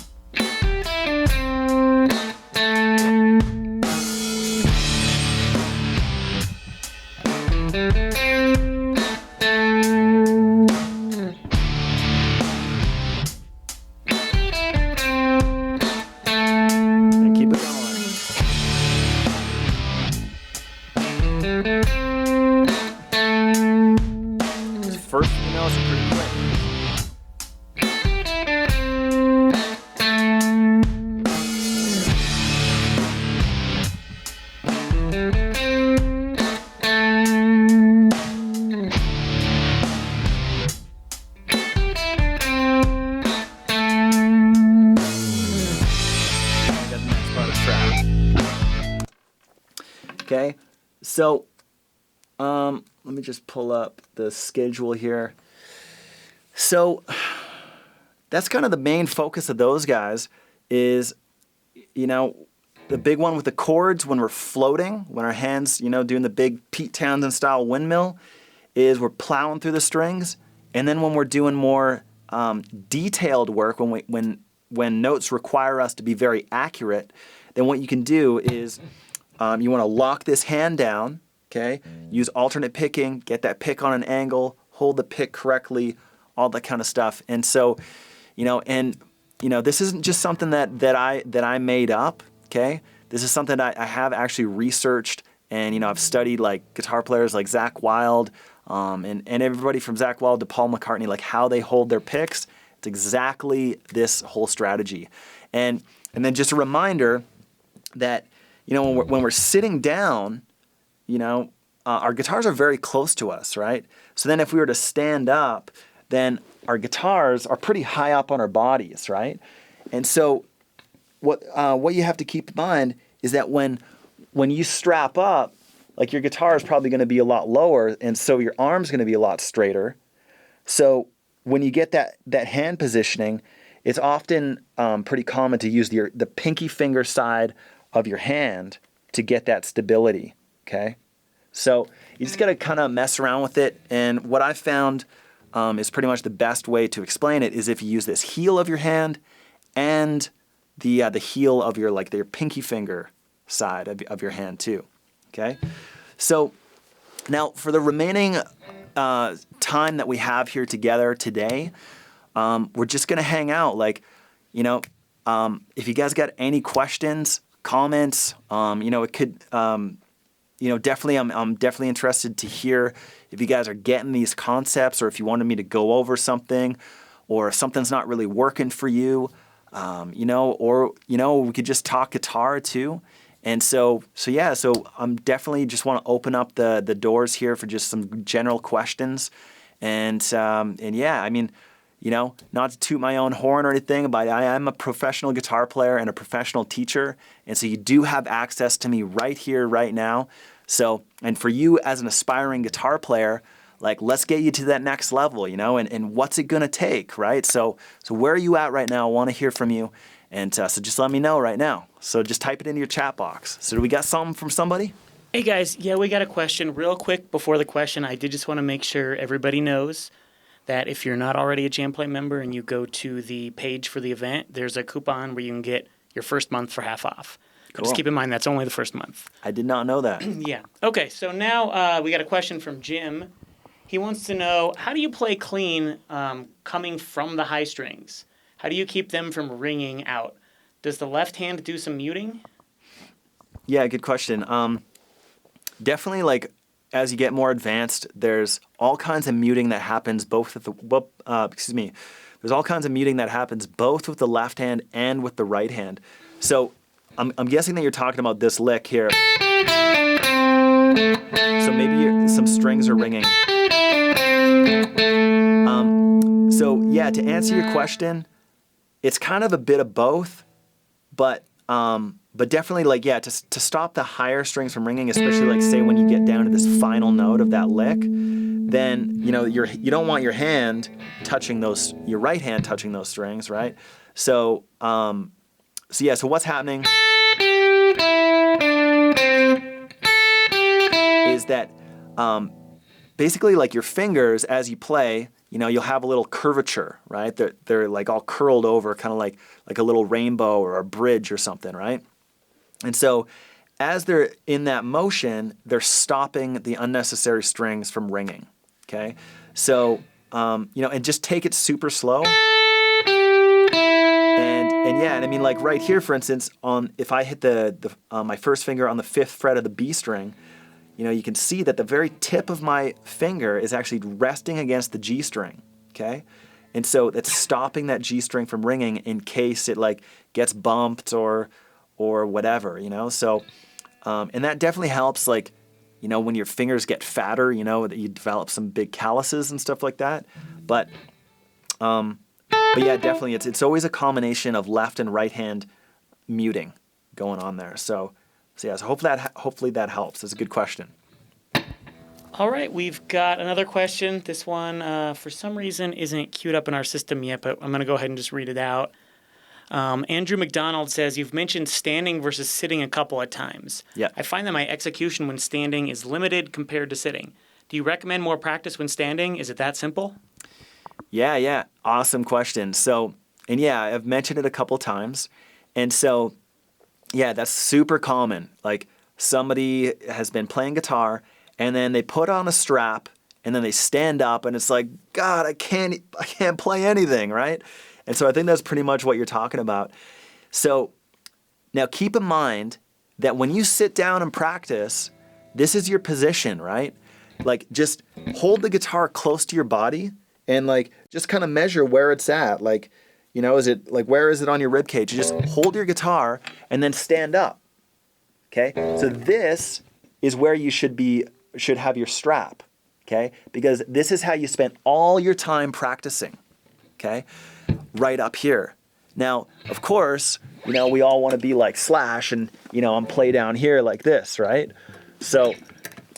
First few notes are pretty quick. Got the next part of the track. Okay, so let me just pull up the schedule here. So that's kind of the main focus of those guys is, the big one with the chords when we're floating, when our hands, doing the big Pete Townsend style windmill, is we're plowing through the strings. And then when we're doing more detailed work, when notes require us to be very accurate, then what you can do is you want to lock this hand down. Okay, use alternate picking, get that pick on an angle, hold the pick correctly, all that kind of stuff. And so, this isn't just something that I made up. Okay, this is something I have actually researched, and I've studied like guitar players like Zakk Wylde, and everybody from Zakk Wylde to Paul McCartney, like how they hold their picks. It's exactly this whole strategy, and then just a reminder that when we're sitting down. Our guitars are very close to us, right? So then if we were to stand up, then our guitars are pretty high up on our bodies, right? And so what you have to keep in mind is that when you strap up, like your guitar is probably going to be a lot lower, and so your arm's going to be a lot straighter. So when you get that hand positioning, it's often pretty common to use the pinky finger side of your hand to get that stability. Okay, so you just got to kind of mess around with it, and what I found is pretty much the best way to explain it is if you use this heel of your hand and the heel of your pinky finger side of your hand too. Okay, so Now, for the remaining time that we have here together today, we're just gonna hang out. Like, you know, if you guys got any questions, comments, it could, definitely, I'm definitely interested to hear if you guys are getting these concepts, or if you wanted me to go over something, or if something's not really working for you, we could just talk guitar too. And so I'm definitely just want to open up the doors here for just some general questions. And yeah, I mean, not to toot my own horn or anything, but I am a professional guitar player and a professional teacher. And so you do have access to me right here, right now. So, and for you as an aspiring guitar player, like, let's get you to that next level, and what's it going to take, right? So where are you at right now? I want to hear from you. And so just let me know right now. So just type it into your chat box. So do we got something from somebody? Hey guys, yeah, we got a question. Real quick before the question, I did just want to make sure everybody knows that if you're not already a JamPlay member and you go to the page for the event, there's a coupon where you can get your first month for half off. Cool. Just keep in mind that's only the first month. I did not know that. Yeah. Okay, so now we got a question from Jim. He wants to know, how do you play clean coming from the high strings? How do you keep them from ringing out? Does the left hand do some muting? Yeah, good question. Definitely, like, as you get more advanced, there's all kinds of muting that happens both with there's all kinds of muting that happens both with the left hand and with the right hand. So I'm guessing that you're talking about this lick here. So maybe some strings are ringing. So yeah, to answer your question, it's kind of a bit of both, but definitely, like, yeah, to stop the higher strings from ringing, especially, like, say when you get down to this final note of that lick, then you don't want your right hand touching those strings, right? So so what's happening is that basically, like, your fingers as you play, you'll have a little curvature, right? They're like all curled over, kind of like a little rainbow or a bridge or something, right? And so as they're in that motion, they're stopping the unnecessary strings from ringing, okay? So, and just take it super slow. And I mean, like, right here, for instance, if I hit my first finger on the 5th fret of the B string, you can see that the very tip of my finger is actually resting against the G string, okay? And so that's stopping that G string from ringing in case it, like, gets bumped or whatever, So, and that definitely helps, like, when your fingers get fatter, that you develop some big calluses and stuff like that. But yeah, definitely, it's always a combination of left and right hand muting going on there. So hopefully that helps. It's a good question. All right, we've got another question. This one, for some reason, isn't queued up in our system yet, but I'm going to go ahead and just read it out. Andrew McDonald says, you've mentioned standing versus sitting a couple of times. Yeah. I find that my execution when standing is limited compared to sitting. Do you recommend more practice when standing? Is it that simple? Yeah. Awesome question. So, and yeah, I've mentioned it a couple times. And so, yeah, that's super common. Like, somebody has been playing guitar and then they put on a strap and then they stand up and it's like, God, I can't play anything, right? And so I think that's pretty much what you're talking about. So now keep in mind that when you sit down and practice, this is your position, right? Like, just hold the guitar close to your body and, like, just kind of measure where it's at. Like, is it, like, where is it on your rib cage? You just hold your guitar and then stand up. Okay? So this is where you should have your strap. Okay? Because this is how you spend all your time practicing. Okay? Right up here. Now, of course, we all want to be like Slash and, I'm play down here like this, right? So,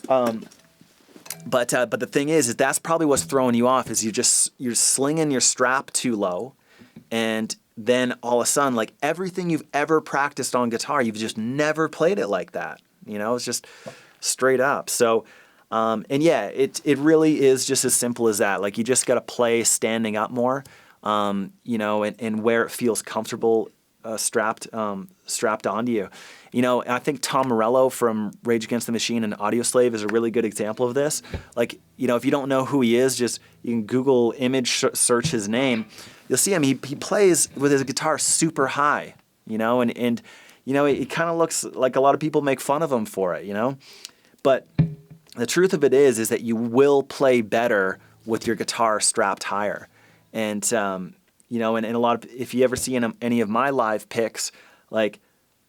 but the thing is that's probably what's throwing you off, is you're slinging your strap too low, and then all of a sudden, like, everything you've ever practiced on guitar, you've just never played it like that. It's just straight up. So, and yeah, it really is just as simple as that. Like, you just got to play standing up more, and where it feels comfortable strapped onto you. You know, I think Tom Morello from Rage Against the Machine and Audioslave is a really good example of this. Like, you know, if you don't know who he is, just you can Google image search his name. You'll see him. He plays with his guitar super high, you know, and you know, it kind of looks like a lot of people make fun of him for it, you know. But the truth of it is that you will play better with your guitar strapped higher. And, you know, and a lot of, if you ever see any of my live picks, like,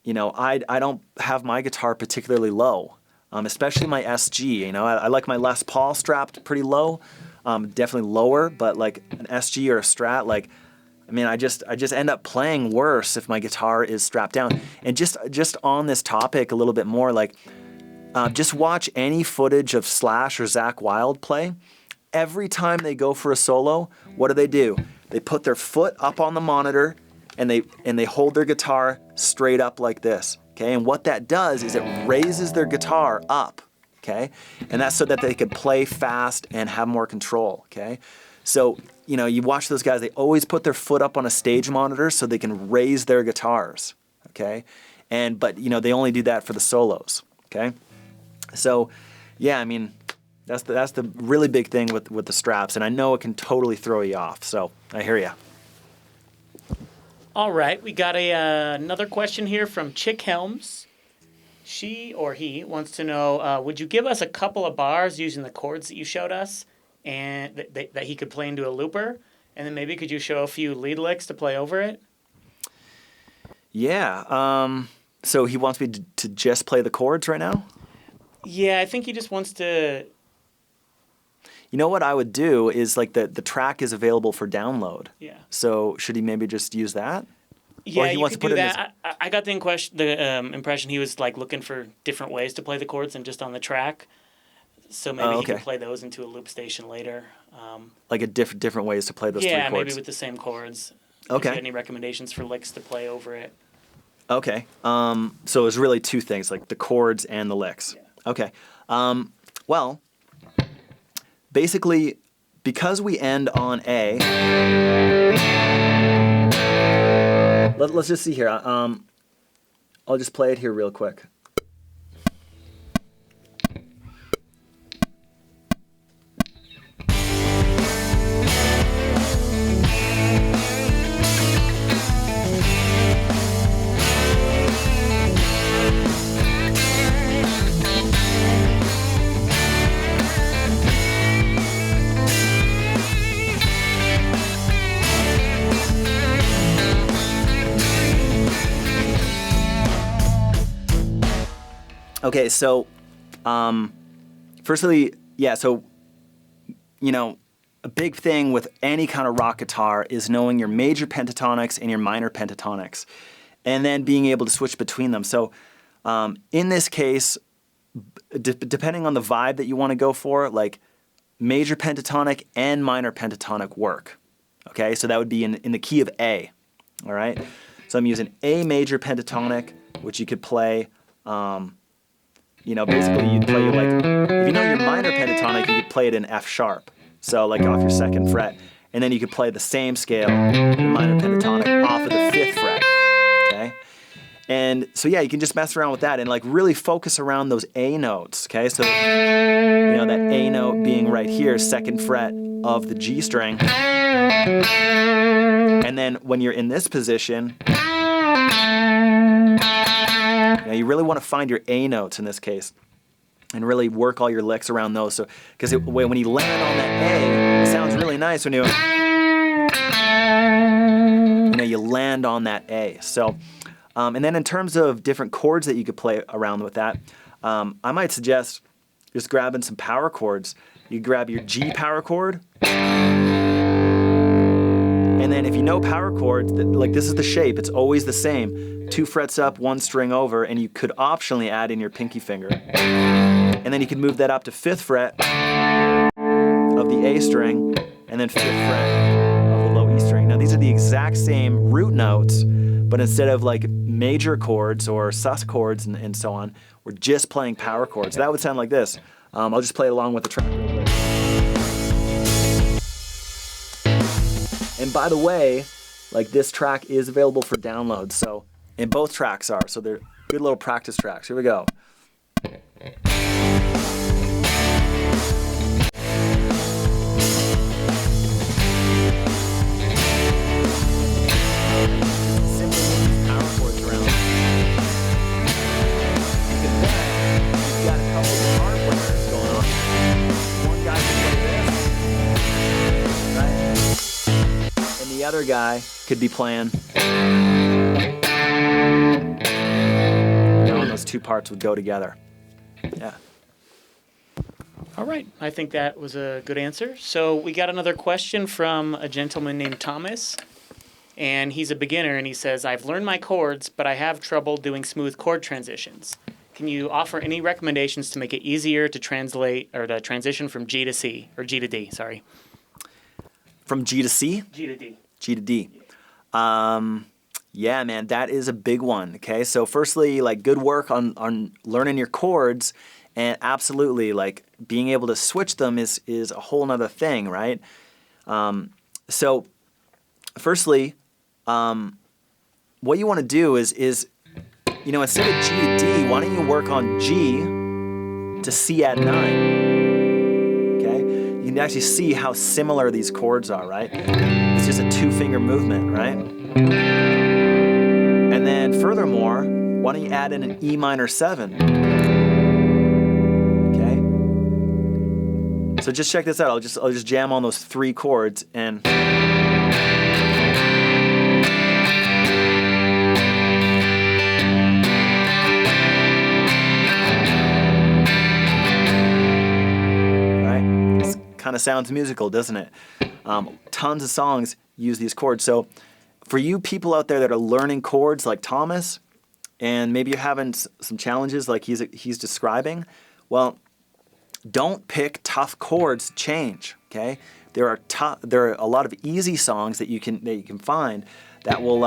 you know, I don't have my guitar particularly low, especially my SG. You know, I like my Les Paul strapped pretty low, definitely lower, but like an SG or a Strat, like, I mean, I just end up playing worse if my guitar is strapped down. And just on this topic a little bit more, like, just watch any footage of Slash or Zakk Wylde play. Every time they go for a solo, what do? They put their foot up on the monitor and they hold their guitar straight up like this, okay? And what that does is it raises their guitar up, okay? And that's so that they can play fast and have more control, okay? So, you know, you watch those guys, they always put their foot up on a stage monitor so they can raise their guitars, okay? But, you know, they only do that for the solos, okay? So, yeah, I mean, that's the really big thing with the straps, and I know it can totally throw you off, so I hear you. All right, we got another question here from Chick Helms. She or he wants to know, would you give us a couple of bars using the chords that you showed us and that he could play into a looper? And then maybe could you show a few lead licks to play over it? Yeah, so he wants me to just play the chords right now? Yeah, I think he just wants to... You know what I would do is, like, the track is available for download. Yeah. So should he maybe just use that? Yeah, you could do that. I got the impression he was like looking for different ways to play the chords than just on the track. So maybe he can play those into a loop station later. Like a different ways to play those three chords? Yeah, maybe with the same chords. Okay. If you had any recommendations for licks to play over it? Okay. So it was really two things, like the chords and the licks. Yeah. Okay. Well, basically, because we end on A, let's just see here. I'll just play it here real quick. Okay, so, firstly, yeah, so, you know, a big thing with any kind of rock guitar is knowing your major pentatonics and your minor pentatonics, and then being able to switch between them. So, in this case, depending on the vibe that you want to go for, like, major pentatonic and minor pentatonic work, okay? So that would be in the key of A, all right? So I'm using A major pentatonic, which you could play... you know, basically you'd play like, if you know your minor pentatonic, you could play it in F sharp. So like off your 2nd fret. And then you could play the same scale, your minor pentatonic, off of the 5th fret, okay? And so yeah, you can just mess around with that and like really focus around those A notes, okay? So, you know, that A note being right here, 2nd fret of the G string. And then when you're in this position, now you really want to find your A notes in this case and really work all your licks around those. So, because when you land on that A, it sounds really nice when you land on that A. So, and then in terms of different chords that you could play around with that, I might suggest just grabbing some power chords. You grab your G power chord. And then if you know power chords, like this is the shape, it's always the same. 2 frets up, 1 string over, and you could optionally add in your pinky finger. And then you can move that up to 5th fret of the A string, and then 5th fret of the low E string. Now these are the exact same root notes, but instead of like major chords or sus chords and so on, we're just playing power chords. That would sound like this. I'll just play it along with the track real quick. And by the way, like this track is available for download. So, and both tracks are. So they're good little practice tracks. Here we go. The other guy could be playing. And those two parts would go together. Yeah. All right. I think that was a good answer. So we got another question from a gentleman named Thomas. And he's a beginner, and he says, I've learned my chords, but I have trouble doing smooth chord transitions. Can you offer any recommendations to make it easier to translate or to transition from G to C, or G to D, sorry. From G to C? G to D. G to D. Yeah, man, that is a big one. Okay, so firstly, like good work on learning your chords, and absolutely, like being able to switch them is a whole nother thing, right? So, firstly, what you want to do is instead of G to D, why don't you work on G to C add 9? You can actually see how similar these chords are, right? It's just a 2-finger movement, right? And then furthermore, why don't you add in an E minor 7? Okay? So just check this out. I'll just jam on those 3 chords and kind of sounds musical, doesn't it? Tons of songs use these chords. So for you people out there that are learning chords like Thomas, and maybe you're having some challenges like he's describing, well, don't pick tough chords to change, okay? There are a lot of easy songs that you can find that will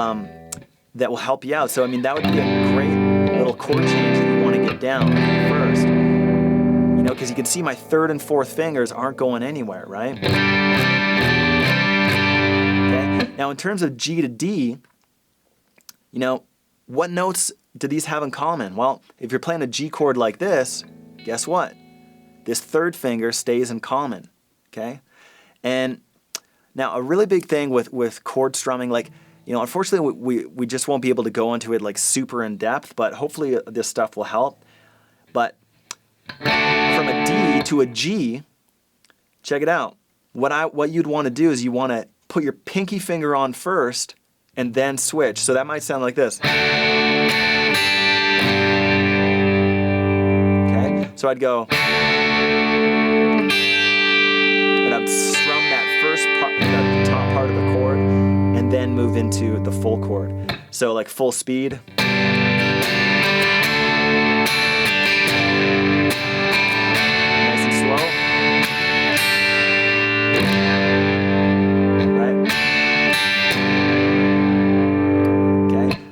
help you out. So I mean, that would be a great little chord change that you want to get down first. Because you can see my 3rd and 4th fingers aren't going anywhere, right? Okay. Now, in terms of G to D, what notes do these have in common? Well, if you're playing a G chord like this, guess what? This 3rd finger stays in common, okay? And now, a really big thing with chord strumming, like, unfortunately, we just won't be able to go into it like super in depth, but hopefully this stuff will help. But from a D to a G, check it out. What you'd want to do is you want to put your pinky finger on first and then switch. So that might sound like this. Okay, so I'd go, and I'd strum that first part, the top part of the chord, and then move into the full chord. So like full speed.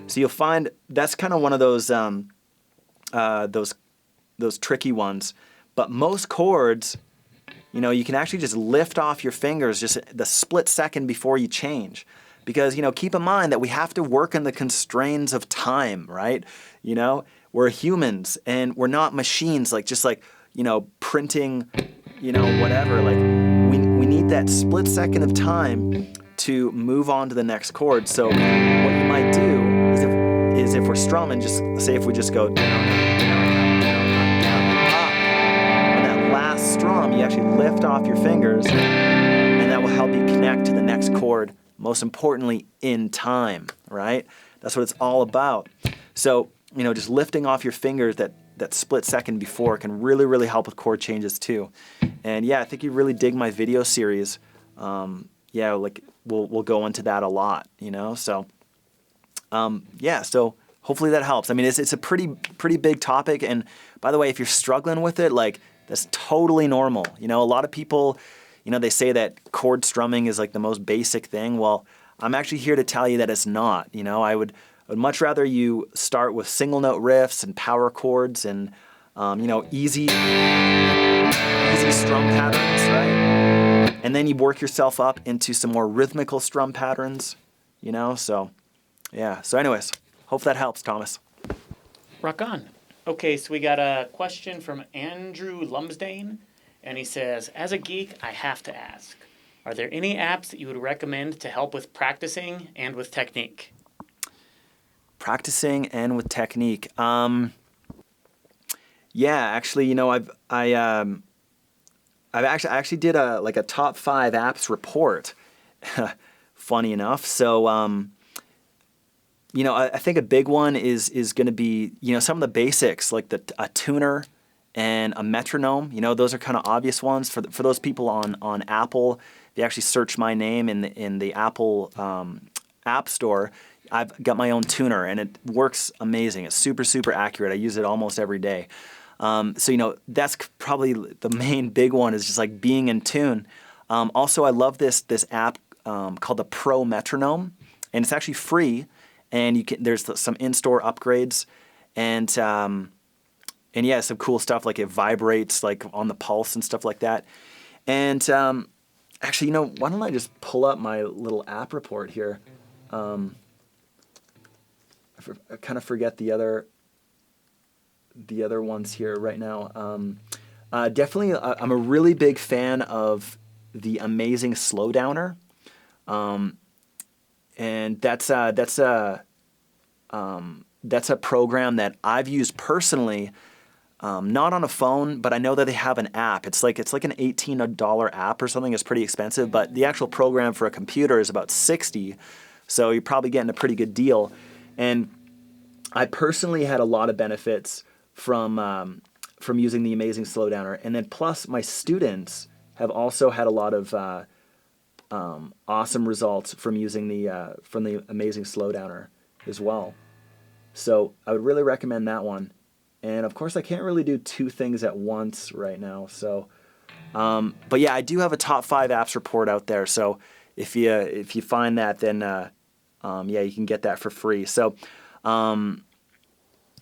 So you'll find that's kind of one of those tricky ones. But most chords, you can actually just lift off your fingers just the split second before you change. Because, keep in mind that we have to work in the constraints of time, right? We're humans and we're not machines just like printing, whatever. Like we need that split second of time to move on to the next chord. So what you might do is if we're strumming, just say if we just go down, down, down, down, up. On that last strum, you actually lift off your fingers, and that will help you connect to the next chord, most importantly, in time, right? That's what it's all about. So, just lifting off your fingers that split second before can really, really help with chord changes too. And yeah, I think you really dig my video series. We'll go into that a lot, so so hopefully that helps. I mean, it's a pretty big topic, and by the way, if you're struggling with it, like, that's totally normal. A lot of people, they say that chord strumming is like the most basic thing. Well, I'm actually here to tell you that it's not. I would much rather you start with single note riffs and power chords and easy strum patterns, right? And then you work yourself up into some more rhythmical strum patterns, you know? So, yeah. So anyways, hope that helps, Thomas. Rock on. Okay, so we got a question from Andrew Lumsdane, and he says, as a geek, I have to ask, are there any apps that you would recommend to help with practicing and with technique? Practicing and with technique. Yeah, actually, you know, I actually did a top 5 apps report. Funny enough. So, you know, I think a big one is going to be, you know, some of the basics like a tuner and a metronome. You know, those are kind of obvious ones for those people on Apple. If you actually search my name in the Apple App Store, I've got my own tuner and it works amazing. It's super accurate. I use it almost every day. So, you know, that's probably the main big one is just like being in tune. Also, I love this app called the Pro Metronome, and it's actually free. And there's some in-store upgrades, and yeah, some cool stuff like it vibrates like on the pulse and stuff like that. And actually, you know, why don't I just pull up my little app report here? I kind of forget the other ones here right now. Definitely, I'm a really big fan of the Amazing Slowdowner. And that's a program that I've used personally, not on a phone, but I know that they have an app. It's like an $18 app or something. It's pretty expensive, but the actual program for a computer is about $60, so you're probably getting a pretty good deal. And I personally had a lot of benefits from using the Amazing Slowdowner, and then plus my students have also had a lot of awesome results from using the Amazing Slowdowner as well. So I would really recommend that one. And of course, I can't really do 2 things at once right now. So, but yeah, I do have a top 5 apps report out there. So if you find that, then yeah, you can get that for free. So,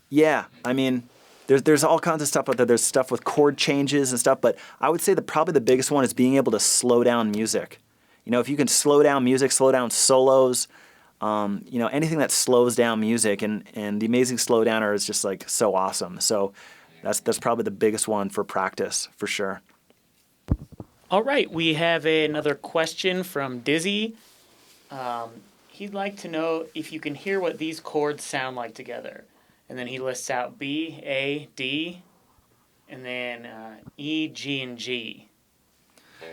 yeah, I mean, there's all kinds of stuff out there. There's stuff with chord changes and stuff, but I would say that probably the biggest one is being able to slow down music. You know, if you can slow down music, slow down solos, you know, anything that slows down music, and the Amazing Slowdowner is just like so awesome. So that's probably the biggest one for practice for sure. All right, we have another question from Dizzy. He'd like to know if you can hear what these chords sound like together. And then he lists out B, A, D, and then E, G, and G.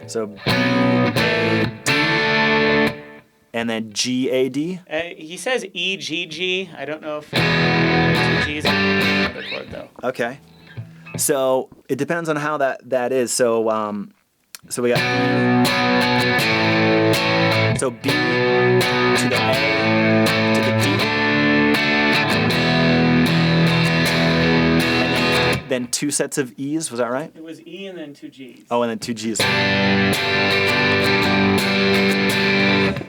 So B, A, D, and then G, A, D? He says E, G, G. I don't know if 2 G's is another chord, though. Okay. So it depends on how that is. So so we got B. So B to the A to the D. And then 2 sets of E's, was that right? It was E and then 2 G's. Oh, and then 2 G's.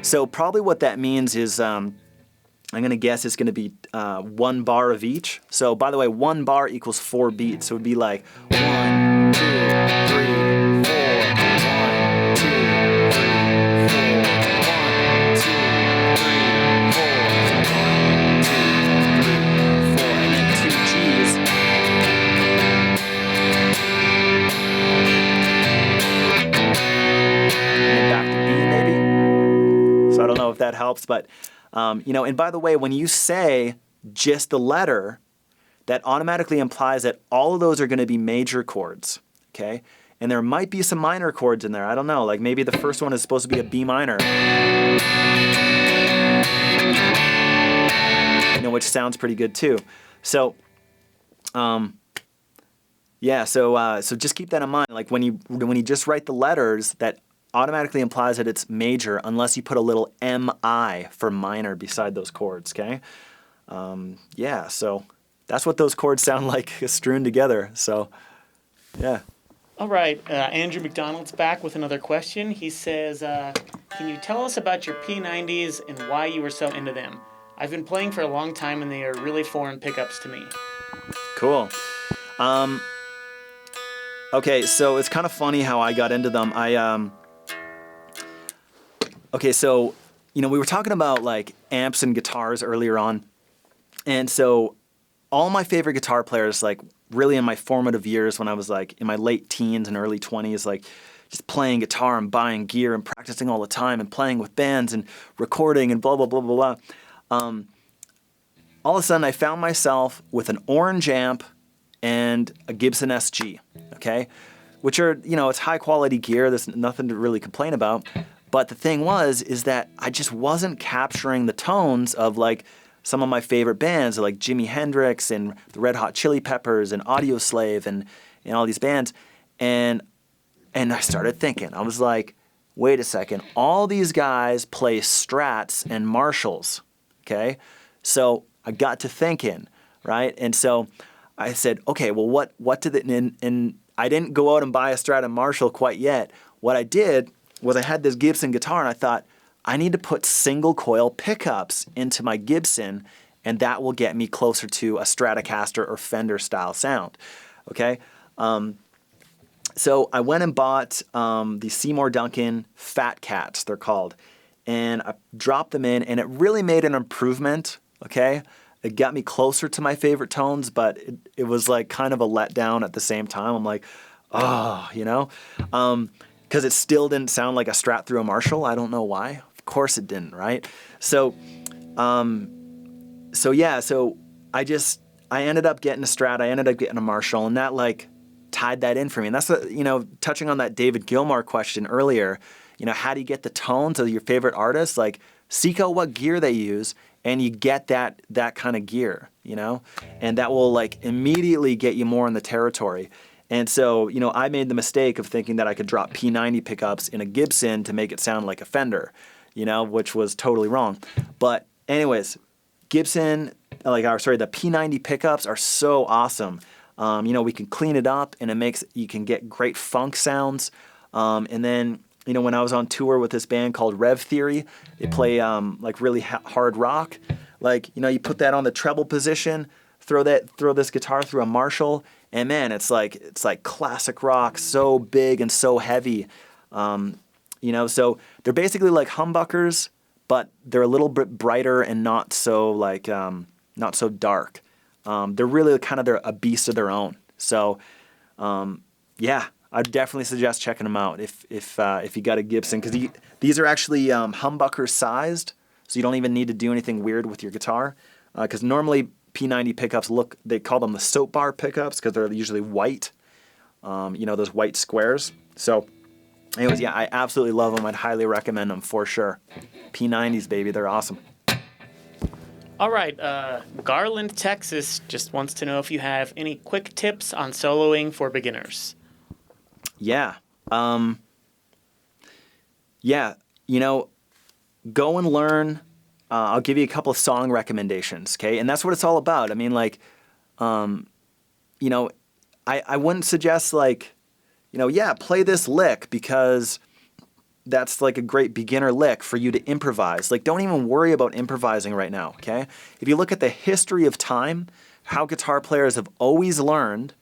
So probably what that means is I'm going to guess it's going to be 1 bar of each. So by the way, 1 bar equals 4 beats. So it would be like 1, 2, 3, 4, 1, 2, 3, 4, 1, 2, 3, 4, and then 2 G's. And then back to B maybe. So I don't know if that helps, but you know, and by the way, when you say just the letter, that automatically implies that all of those are going to be major chords, okay? And there might be some minor chords in there. I don't know, like maybe the first one is supposed to be a B minor, you know, which sounds pretty good too. So, yeah, so just keep that in mind. Like when you just write the letters, that automatically implies that it's major unless you put a little MI for minor beside those chords, okay? Yeah, so that's what those chords sound like strewn together. So, yeah. All right, Andrew McDonald's back with another question. He says, can you tell us about your P90s and why you were so into them? I've been playing for a long time and they are really foreign pickups to me. Cool. Okay, so it's kind of funny how I got into them. Okay, so we were talking about like amps and guitars earlier on. And so all my favorite guitar players, like really in my formative years when I was like in my late teens and early 20s, like just playing guitar and buying gear and practicing all the time and playing with bands and recording and blah, blah, blah, blah, blah. All of a sudden I found myself with an orange amp and a Gibson SG, okay? Which are, it's high quality gear. There's nothing to really complain about. But the thing is that I just wasn't capturing the tones of like some of my favorite bands, like Jimi Hendrix and the Red Hot Chili Peppers and Audioslave and all these bands. And I started thinking, I was like, wait a second, all these guys play Strats and Marshalls, okay? So I got to thinking, right? And so I said, okay, well, what did it, and I didn't go out and buy a Strat and Marshall quite yet. What I did was I had this Gibson guitar and I thought, I need to put single coil pickups into my Gibson, and that will get me closer to a Stratocaster or Fender style sound, okay? So I went and bought the Seymour Duncan Fat Cats, they're called, and I dropped them in, and it really made an improvement, okay? It got me closer to my favorite tones, but it was like kind of a letdown at the same time. I'm like, oh, because it still didn't sound like a Strat through a Marshall. I don't know why. Of course it didn't, right? So I ended up getting a Strat. I ended up getting a Marshall, and that like tied that in for me. And that's touching on that David Gilmour question earlier. How do you get the tones of your favorite artists? Like, seek out what gear they use, and you get that kind of gear, and that will like immediately get you more in the territory. And so, I made the mistake of thinking that I could drop P90 pickups in a Gibson to make it sound like a Fender, which was totally wrong. But anyways, Gibson, the P90 pickups are so awesome. We can clean it up, and you can get great funk sounds. And then, when I was on tour with this band called Rev Theory, they play like really hard rock. Like, you put that on the treble position, throw this guitar through a Marshall, and man, it's like classic rock, so big and so heavy. So they're basically like humbuckers, but they're a little bit brighter and not so dark. They're really they're a beast of their own. So, I'd definitely suggest checking them out if you got a Gibson, because these are actually humbucker sized, so you don't even need to do anything weird with your guitar. Because normally P90 pickups they call them the soap bar pickups because they're usually white, those white squares. So, anyways, I absolutely love them. I'd highly recommend them for sure. P90s, baby, they're awesome. All right, Garland, Texas just wants to know if you have any quick tips on soloing for beginners. Yeah. Go and learn. I'll give you a couple of song recommendations, okay? And that's what it's all about. I mean, I wouldn't suggest play this lick because that's like a great beginner lick for you to improvise. Like, don't even worry about improvising right now, okay? If you look at the history of time, how guitar players have always learned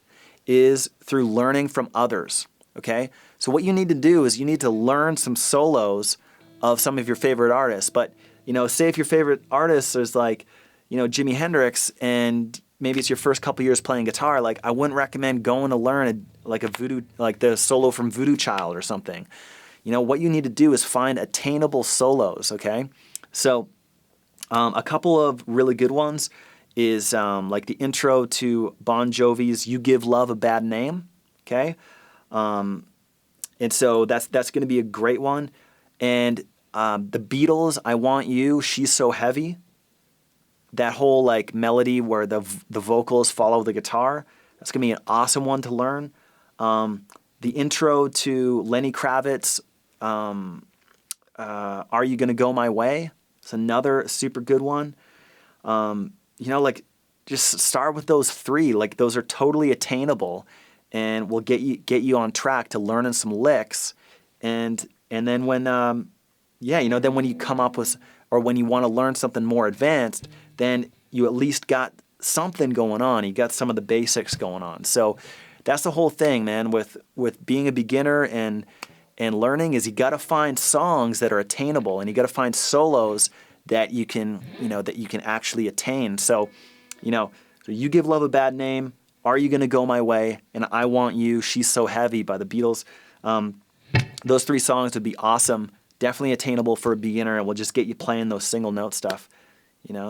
is through learning from others, okay? So what you need to do is you need to learn some solos of some of your favorite artists. But, say if your favorite artist is like, Jimi Hendrix, and maybe it's your first couple years playing guitar, like I wouldn't recommend going to learn the solo from Voodoo Child or something. What you need to do is find attainable solos, okay? So a couple of really good ones is like the intro to Bon Jovi's You Give Love a Bad Name, okay? And so that's going to be a great one. And the Beatles, I Want You, She's So Heavy, that whole like melody where the vocals follow the guitar, that's going to be an awesome one to learn. The intro to Lenny Kravitz, Are You Gonna Go My Way? It's another super good one. Just start with those three. Like, those are totally attainable, and will get you on track to learning some licks. And then when then when you come up with, or when you want to learn something more advanced, then you at least got something going on. You got some of the basics going on. So that's the whole thing, man, with being a beginner and and learning is you got to find songs that are attainable, and you got to find solos that you can, that you can actually attain. So, so You Give Love a Bad Name, Are You Gonna Go My Way, and I Want You, She's So Heavy by the Beatles. Those 3 songs would be awesome, definitely attainable for a beginner, and will just get you playing those single note stuff,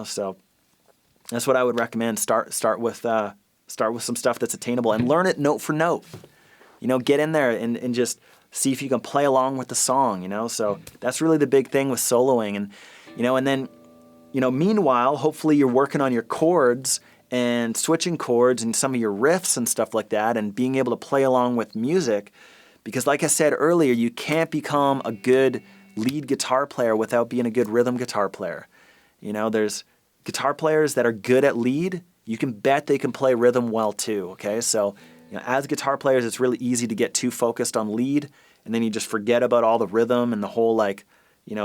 So that's what I would recommend. Start with some stuff that's attainable and learn it note for note. Get in there and just see if you can play along with the song. So that's really the big thing with soloing, and then meanwhile, hopefully you're working on your chords and switching chords and some of your riffs and stuff like that, and being able to play along with music. Because like I said earlier, you can't become a good lead guitar player without being a good rhythm guitar player. There's guitar players that are good at lead. You can bet they can play rhythm well too, okay? So, as guitar players, it's really easy to get too focused on lead, and then you just forget about all the rhythm and the whole,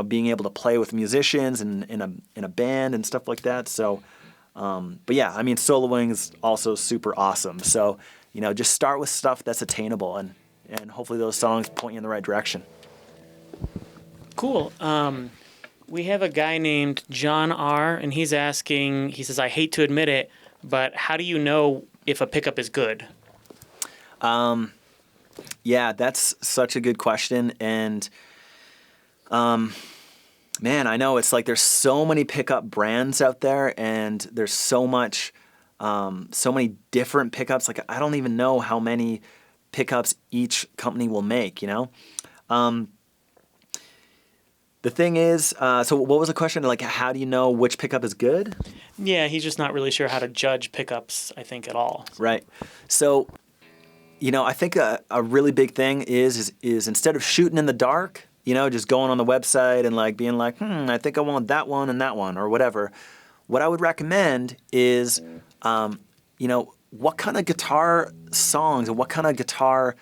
being able to play with musicians and in a band and stuff like that. So, but yeah, soloing is also super awesome. So, just start with stuff that's attainable, and hopefully those songs point you in the right direction. Cool. We have a guy named John R., and he says, I hate to admit it, but how do you know if a pickup is good? Yeah, that's such a good question. And, man, I know it's like there's so many pickup brands out there, and there's so many different pickups. Like, I don't even know how many pickups each company will make, The thing is, so what was the question? Like, how do you know which pickup is good? Yeah, he's just not really sure how to judge pickups, I think, at all. Right. So, I think a really big thing is instead of shooting in the dark, just going on the website and being like, I think I want that one and that one or whatever. What I would recommend is, what kind of guitar songs and what kind of guitar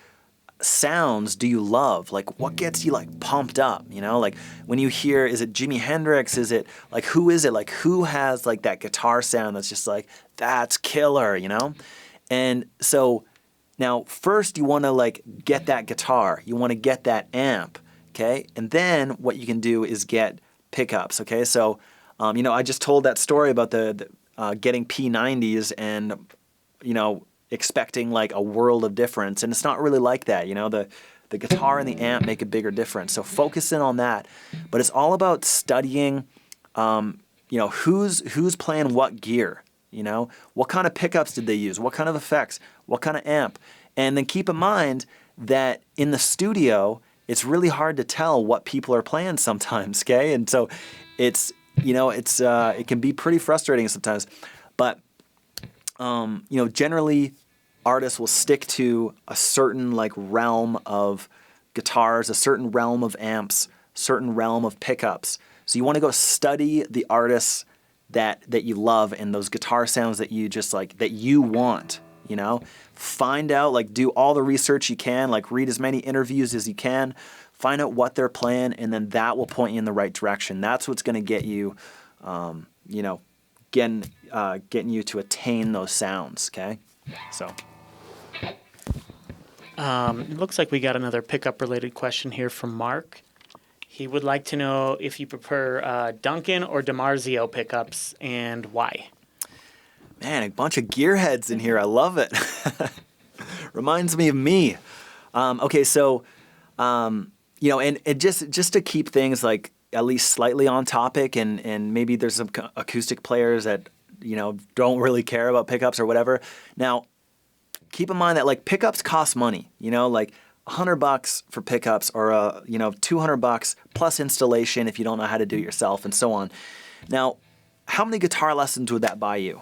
sounds do you love? Like, what gets you pumped up? Like when you hear, is it Jimi Hendrix? Is it who is it? Like, who has that guitar sound that's just that's killer? And so now first you want to get that guitar. You want to get that amp. Okay. And then what you can do is get pickups. Okay. So, I just told that story about the getting P90s and, expecting a world of difference, and it's not really like that. The guitar and the amp make a bigger difference. So focus in on that, but it's all about studying, who's playing what gear. What kind of pickups did they use? What kind of effects? What kind of amp? And then keep in mind that in the studio, it's really hard to tell what people are playing sometimes. Okay, and so it can be pretty frustrating sometimes, but generally artists will stick to a certain realm of guitars, a certain realm of amps, certain realm of pickups. So you want to go study the artists that you love and those guitar sounds that you just that you want, find out, do all the research you can, read as many interviews as you can, find out what they're playing, and then that will point you in the right direction. That's what's going to get you, getting you to attain those sounds. Okay. So. It looks like we got another pickup-related question here from Mark. He would like to know if you prefer Duncan or DiMarzio pickups and why. Man, a bunch of gearheads in here. I love it. Reminds me of me. Okay, so, and just to keep things at least slightly on topic, and maybe there's some acoustic players that, don't really care about pickups or whatever. Now, keep in mind that pickups cost money, $100 for pickups or $200 plus installation if you don't know how to do it yourself and so on. Now, how many guitar lessons would that buy you?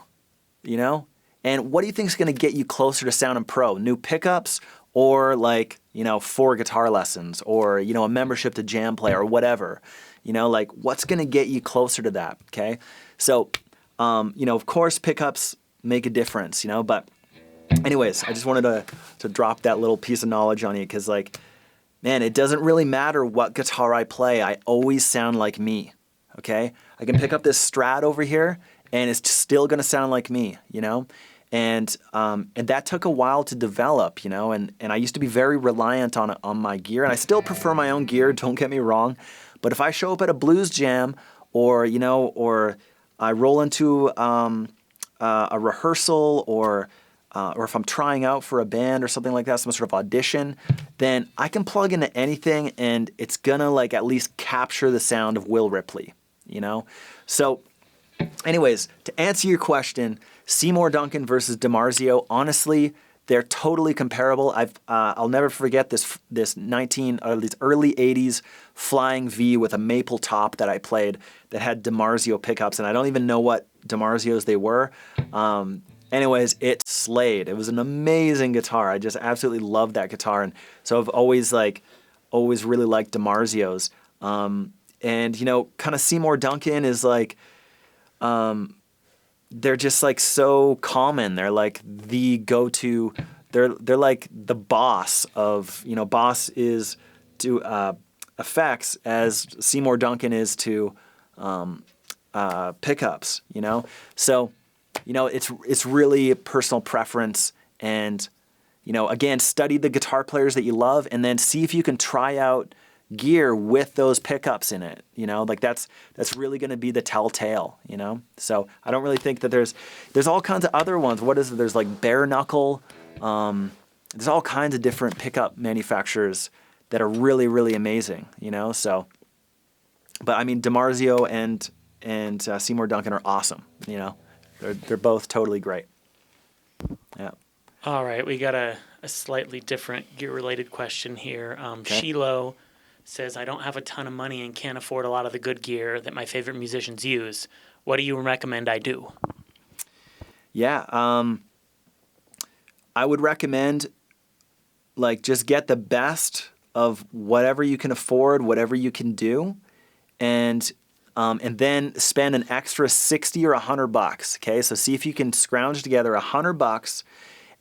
And what do you think is going to get you closer to sounding pro? New pickups or 4 guitar lessons or a membership to JamPlay or whatever? What's going to get you closer to that? Okay, so of course pickups make a difference, but anyways, I just wanted to drop that little piece of knowledge on you because, man, it doesn't really matter what guitar I play. I always sound like me, okay? I can pick up this Strat over here, and it's still going to sound like me, and that took a while to develop, and I used to be very reliant on my gear, and I still prefer my own gear, don't get me wrong, but if I show up at a blues jam, or I roll into a rehearsal, or if I'm trying out for a band or something like that, some sort of audition, then I can plug into anything and it's gonna like at least capture the sound of Will Ripley, So anyways, to answer your question, Seymour Duncan versus DiMarzio, honestly, they're totally comparable. I'll never forget these early 80s Flying V with a maple top that I played that had DiMarzio pickups, and I don't even know what DiMarzios they were. Anyways, it slayed. It was an amazing guitar. I just absolutely loved that guitar, and so I've always really liked DiMarzios. And kind of Seymour Duncan is like, they're just like so common. They're like the go-to. They're like the boss of, boss is to effects as Seymour Duncan is to pickups. So it's really personal preference, and again, study the guitar players that you love, and then see if you can try out gear with those pickups in it, like that's really going to be the telltale, so I don't really think that there's all kinds of other ones. What is it? There's like bare knuckle, there's all kinds of different pickup manufacturers that are really, really amazing, so, but I mean, DiMarzio and Seymour Duncan are awesome, they're both totally great. Yeah. All right, we got a slightly different gear-related question here. Okay. Shiloh says, I don't have a ton of money and can't afford a lot of the good gear that my favorite musicians use. What do you recommend I do? Yeah, I would recommend, just get the best of whatever you can afford, whatever you can do, and then spend an extra $60 or $100. Okay, so see if you can scrounge together $100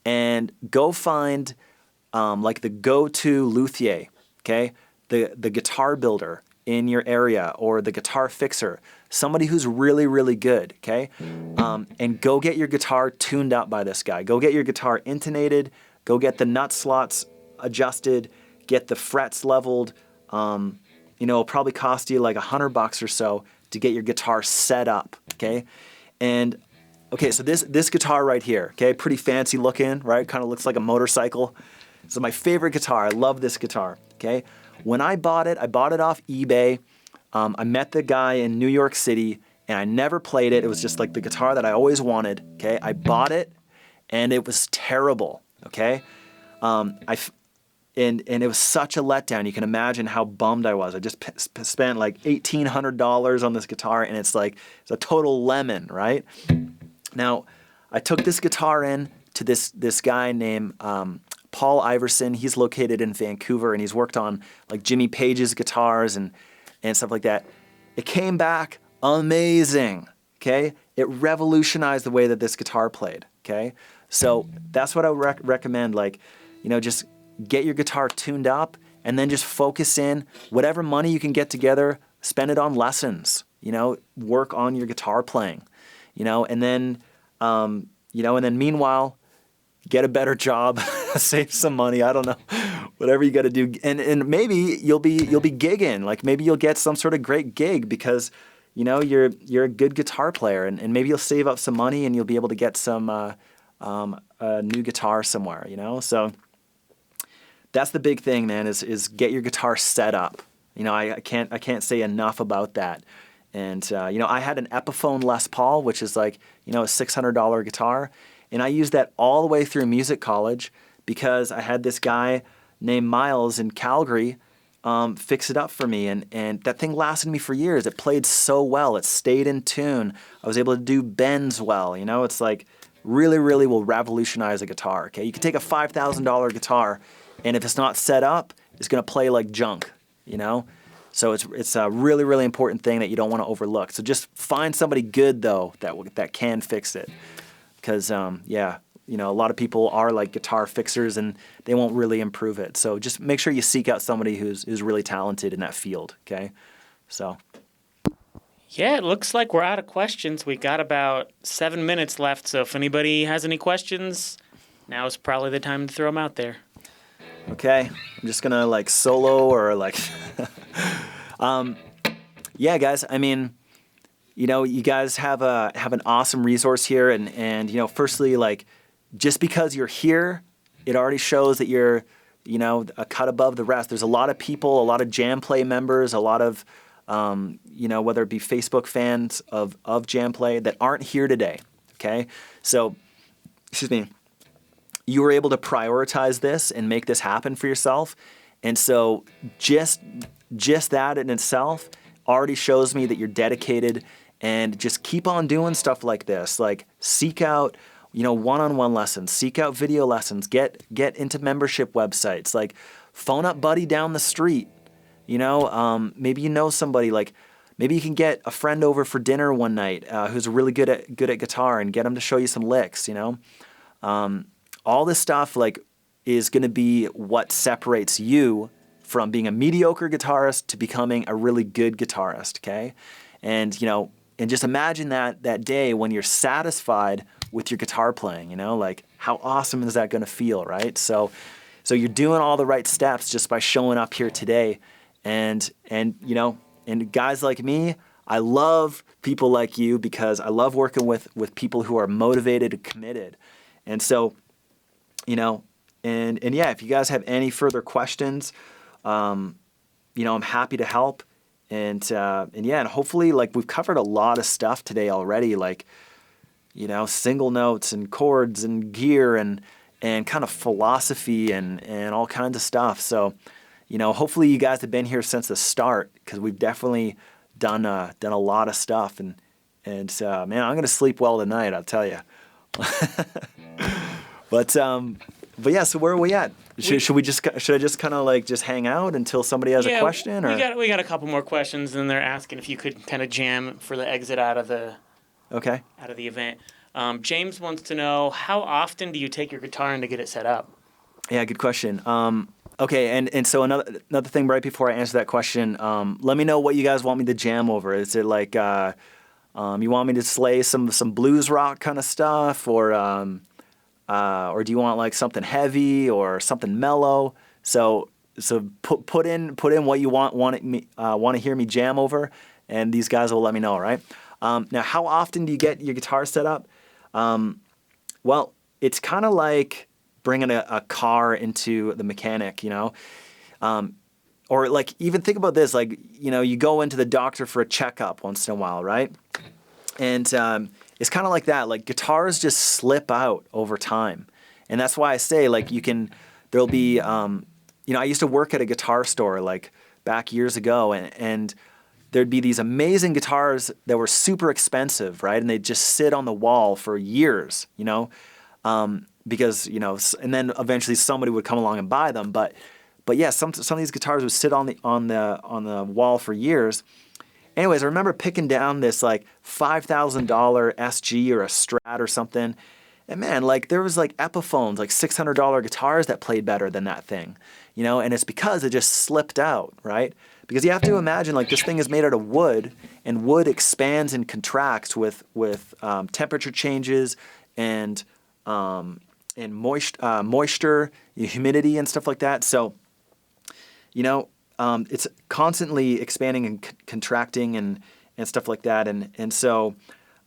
and go find the go-to luthier. Okay. The guitar builder in your area, or the guitar fixer, somebody who's really, really good, okay? And go get your guitar tuned up by this guy. Go get your guitar intonated, go get the nut slots adjusted, get the frets leveled. It'll probably cost you like $100 or so to get your guitar set up, okay? And okay, so this guitar right here, okay, pretty fancy looking, right? Kind of looks like a motorcycle. This is my favorite guitar. I love this guitar, okay? When I bought it off eBay. I met the guy in New York City, and I never played it. It was just like the guitar that I always wanted, okay? I bought it, and it was terrible, okay? And it was such a letdown. You can imagine how bummed I was. I just spent like $1,800 on this guitar, and it's a total lemon, right? Now, I took this guitar in to this guy named Paul Iverson. He's located in Vancouver, and he's worked on like Jimmy Page's guitars and stuff like that. It came back amazing, okay? It revolutionized the way that this guitar played, okay? So that's what I would recommend, just get your guitar tuned up, and then just focus in. Whatever money you can get together, spend it on lessons, work on your guitar playing, and then meanwhile, get a better job, save some money. I don't know, whatever you got to do, and maybe you'll be gigging. Like maybe you'll get some sort of great gig because you're a good guitar player, and maybe you'll save up some money and you'll be able to get some a new guitar somewhere. So that's the big thing, man. Is get your guitar set up. I can't say enough about that. And I had an Epiphone Les Paul, which is like a $600 guitar. And I used that all the way through music college because I had this guy named Miles in Calgary fix it up for me. And that thing lasted me for years. It played so well. It stayed in tune. I was able to do bends well. It's like really, really will revolutionize a guitar. Okay, you can take a $5,000 guitar, and if it's not set up, it's going to play like junk. So it's a really, really important thing that you don't want to overlook. So just find somebody good, though, that can fix it. Because, a lot of people are like guitar fixers and they won't really improve it. So just make sure you seek out somebody who's really talented in that field, okay? So. Yeah, it looks like we're out of questions. We got about 7 minutes left, so if anybody has any questions, now is probably the time to throw them out there. Okay, I'm just gonna like solo or like, yeah, guys. I mean, you guys have an awesome resource here, and firstly, like, just because you're here, it already shows that you're, a cut above the rest. There's a lot of people, a lot of JamPlay members, a lot of, whether it be Facebook fans of JamPlay that aren't here today. Okay, so, excuse me. You were able to prioritize this and make this happen for yourself. And so just that in itself already shows me that you're dedicated, and just keep on doing stuff like this. Like, seek out, one-on-one lessons, seek out video lessons, get into membership websites, like phone up buddy down the street. Maybe somebody, like maybe you can get a friend over for dinner one night who's really good at guitar, and get them to show you some licks, all this stuff like is going to be what separates you from being a mediocre guitarist to becoming a really good guitarist, okay? And just imagine that day when you're satisfied with your guitar playing, like how awesome is that going to feel, right? So you're doing all the right steps just by showing up here today. And guys like me, I love people like you because I love working with people who are motivated and committed. And so, and yeah, if you guys have any further questions, I'm happy to help. And yeah, and hopefully, like, we've covered a lot of stuff today already, like, single notes and chords and gear and kind of philosophy and all kinds of stuff. So, hopefully you guys have been here since the start, because we've definitely done a lot of stuff. And man, I'm gonna sleep well tonight, I'll tell you. But yeah, so where are we at? Should I just kind of like just hang out until somebody has a question? Or? We got a couple more questions, and they're asking if you could kind of jam for the exit out of the event. James wants to know, how often do you take your guitar in to get it set up? Yeah, good question. Okay, and so another thing right before I answer that question, let me know what you guys want me to jam over. Is it like you want me to slay some blues rock kind of stuff, or do you want like something heavy or something mellow? So put in what you want to hear me jam over, and these guys will let me know. Right? Now, how often do you get your guitar set up? Well, it's kind of like bringing a car into the mechanic, or like, even think about this, like, you go into the doctor for a checkup once in a while, right? And it's kind of like that. Like, guitars just slip out over time. And that's why I say, like, there'll be, I used to work at a guitar store, like, back years ago, and there'd be these amazing guitars that were super expensive, right? And they'd just sit on the wall for years, because, and then eventually somebody would come along and buy them. But yeah, some of these guitars would sit on the wall for years. Anyways, I remember picking down this like $5,000 SG or a Strat or something. And man, like, there was like Epiphones, like $600 guitars that played better than that thing, and it's because it just slipped out, right? Because you have to imagine, like, this thing is made out of wood, and wood expands and contracts with temperature changes and moisture, humidity, and stuff like that. So, it's constantly expanding and contracting and stuff like that. And so,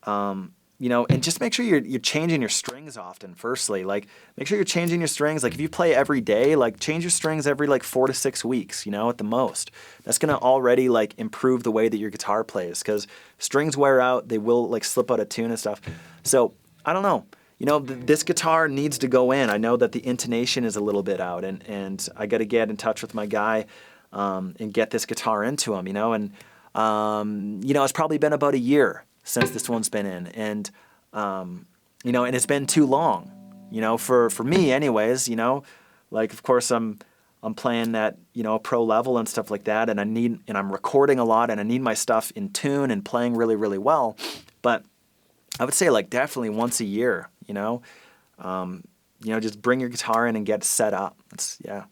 and just make sure you're changing your strings often. Firstly, like, make sure you're changing your strings. Like, if you play every day, like, change your strings every like 4 to 6 weeks, at the most. That's going to already like improve the way that your guitar plays, because strings wear out. They will like slip out of tune and stuff. So I don't know. This guitar needs to go in. I know that the intonation is a little bit out, and I got to get in touch with my guy and get this guitar into him, and it's probably been about a year since this one's been in, and and it's been too long, for me anyways, like, of course I'm playing at, a pro level and stuff like that, and I'm recording a lot, and I need my stuff in tune and playing really, really well. But I would say, like, definitely once a year, just bring your guitar in and get set up. Yeah.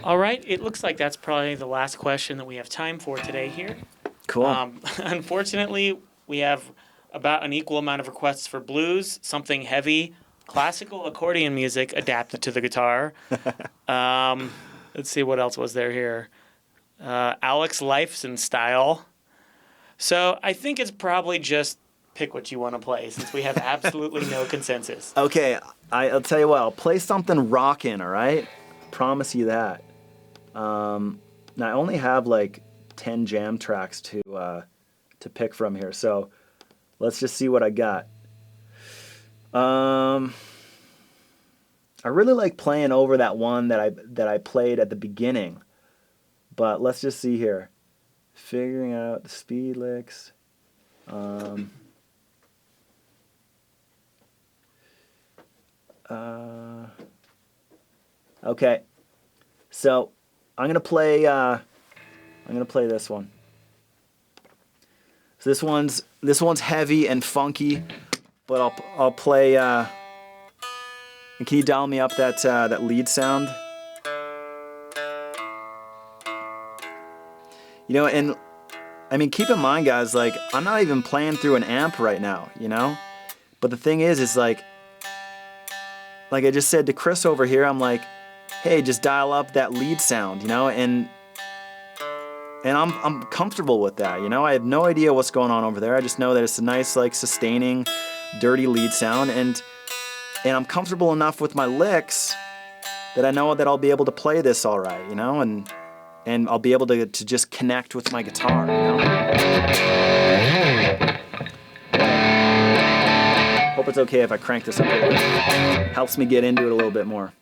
All right. It looks like that's probably the last question that we have time for today here. Cool. Unfortunately, we have about an equal amount of requests for blues, something heavy, classical accordion music adapted to the guitar. Let's see what else was there here. Alex Lifeson style. So I think it's probably just pick what you want to play since we have absolutely no consensus. Okay, I'll tell you what. I'll play something rockin', all right? Promise you that. Now, I only have like 10 jam tracks to pick from here, so let's just see what I got. I really like playing over that one that I played at the beginning, but let's just see here. Figuring out the speed licks. Okay, so I'm gonna play this one. So this one's heavy and funky, but I'll play. And can you dial me up that lead sound? You know, and I mean, keep in mind, guys, like I'm not even playing through an amp right now, you know. But the thing is like I just said to Chris over here, I'm like, hey, just dial up that lead sound, you know, and I'm comfortable with that, you know. I have no idea what's going on over there. I just know that it's a nice, like, sustaining, dirty lead sound, and I'm comfortable enough with my licks that I know that I'll be able to play this all right, you know, and I'll be able to just connect with my guitar, you know. Hope it's okay if I crank this up a little bit. Helps me get into it a little bit more.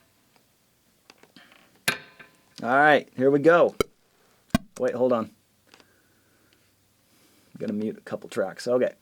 All right, here we go. Wait, hold on. I'm gonna mute a couple tracks. Okay.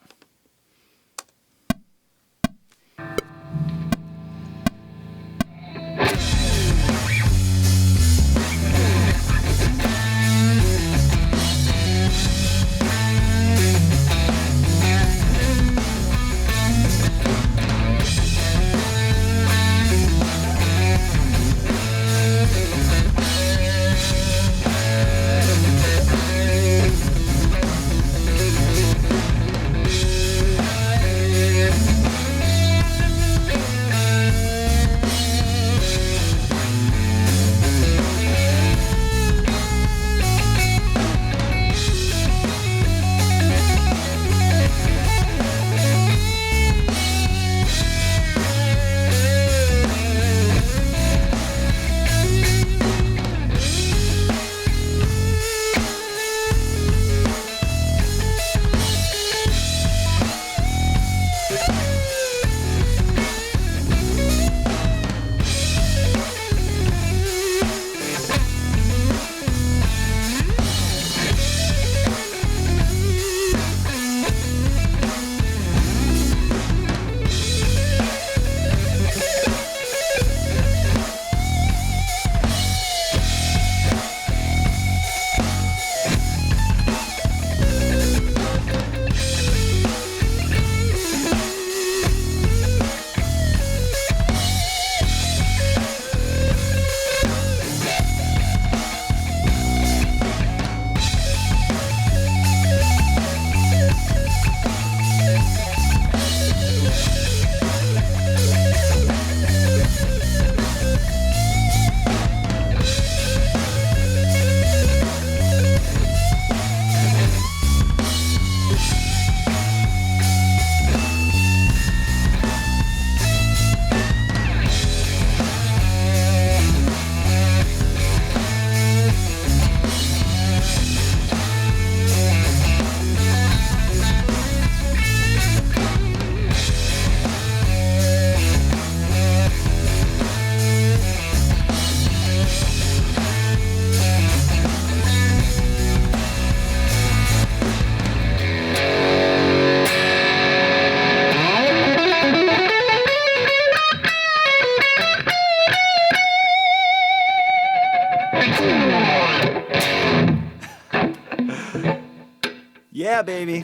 Yeah, baby.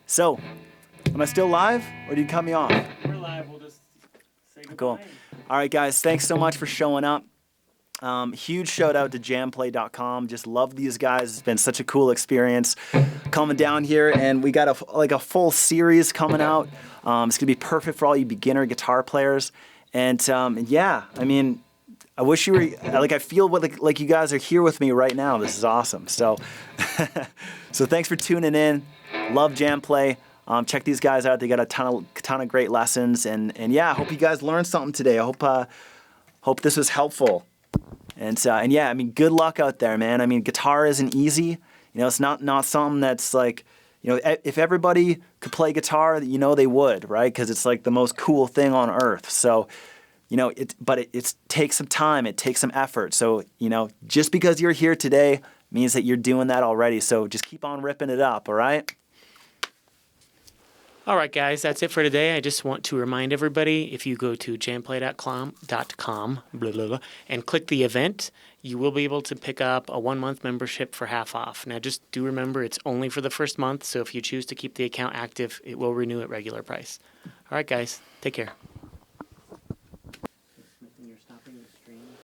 So, am I still live, or did you cut me off? We're live. We'll just say goodbye. Cool. All right, guys. Thanks so much for showing up. Huge shout out to JamPlay.com. Just love these guys. It's been such a cool experience coming down here, and we got a full series coming out. It's gonna be perfect for all you beginner guitar players. And yeah, I mean, I wish you were I feel like you guys are here with me right now. This is awesome. So, so thanks for tuning in. Love JamPlay. Check these guys out. They got a ton of great lessons, and yeah, I hope you guys learned something today. I hope this was helpful. And yeah, I mean, good luck out there, man. I mean, guitar isn't easy. You know, it's not something that's like, you know, if everybody could play guitar, you know, they would, right? Because it's like the most cool thing on earth. So, you know, it takes some time. It takes some effort. So, you know, just because you're here today means that you're doing that already. So just keep on ripping it up, all right? All right, guys, that's it for today. I just want to remind everybody, if you go to jamplay.com blah, blah, blah, and click the event, you will be able to pick up a 1-month membership for half off. Now, just do remember, it's only for the first month, so if you choose to keep the account active, it will renew at regular price. All right, guys, take care.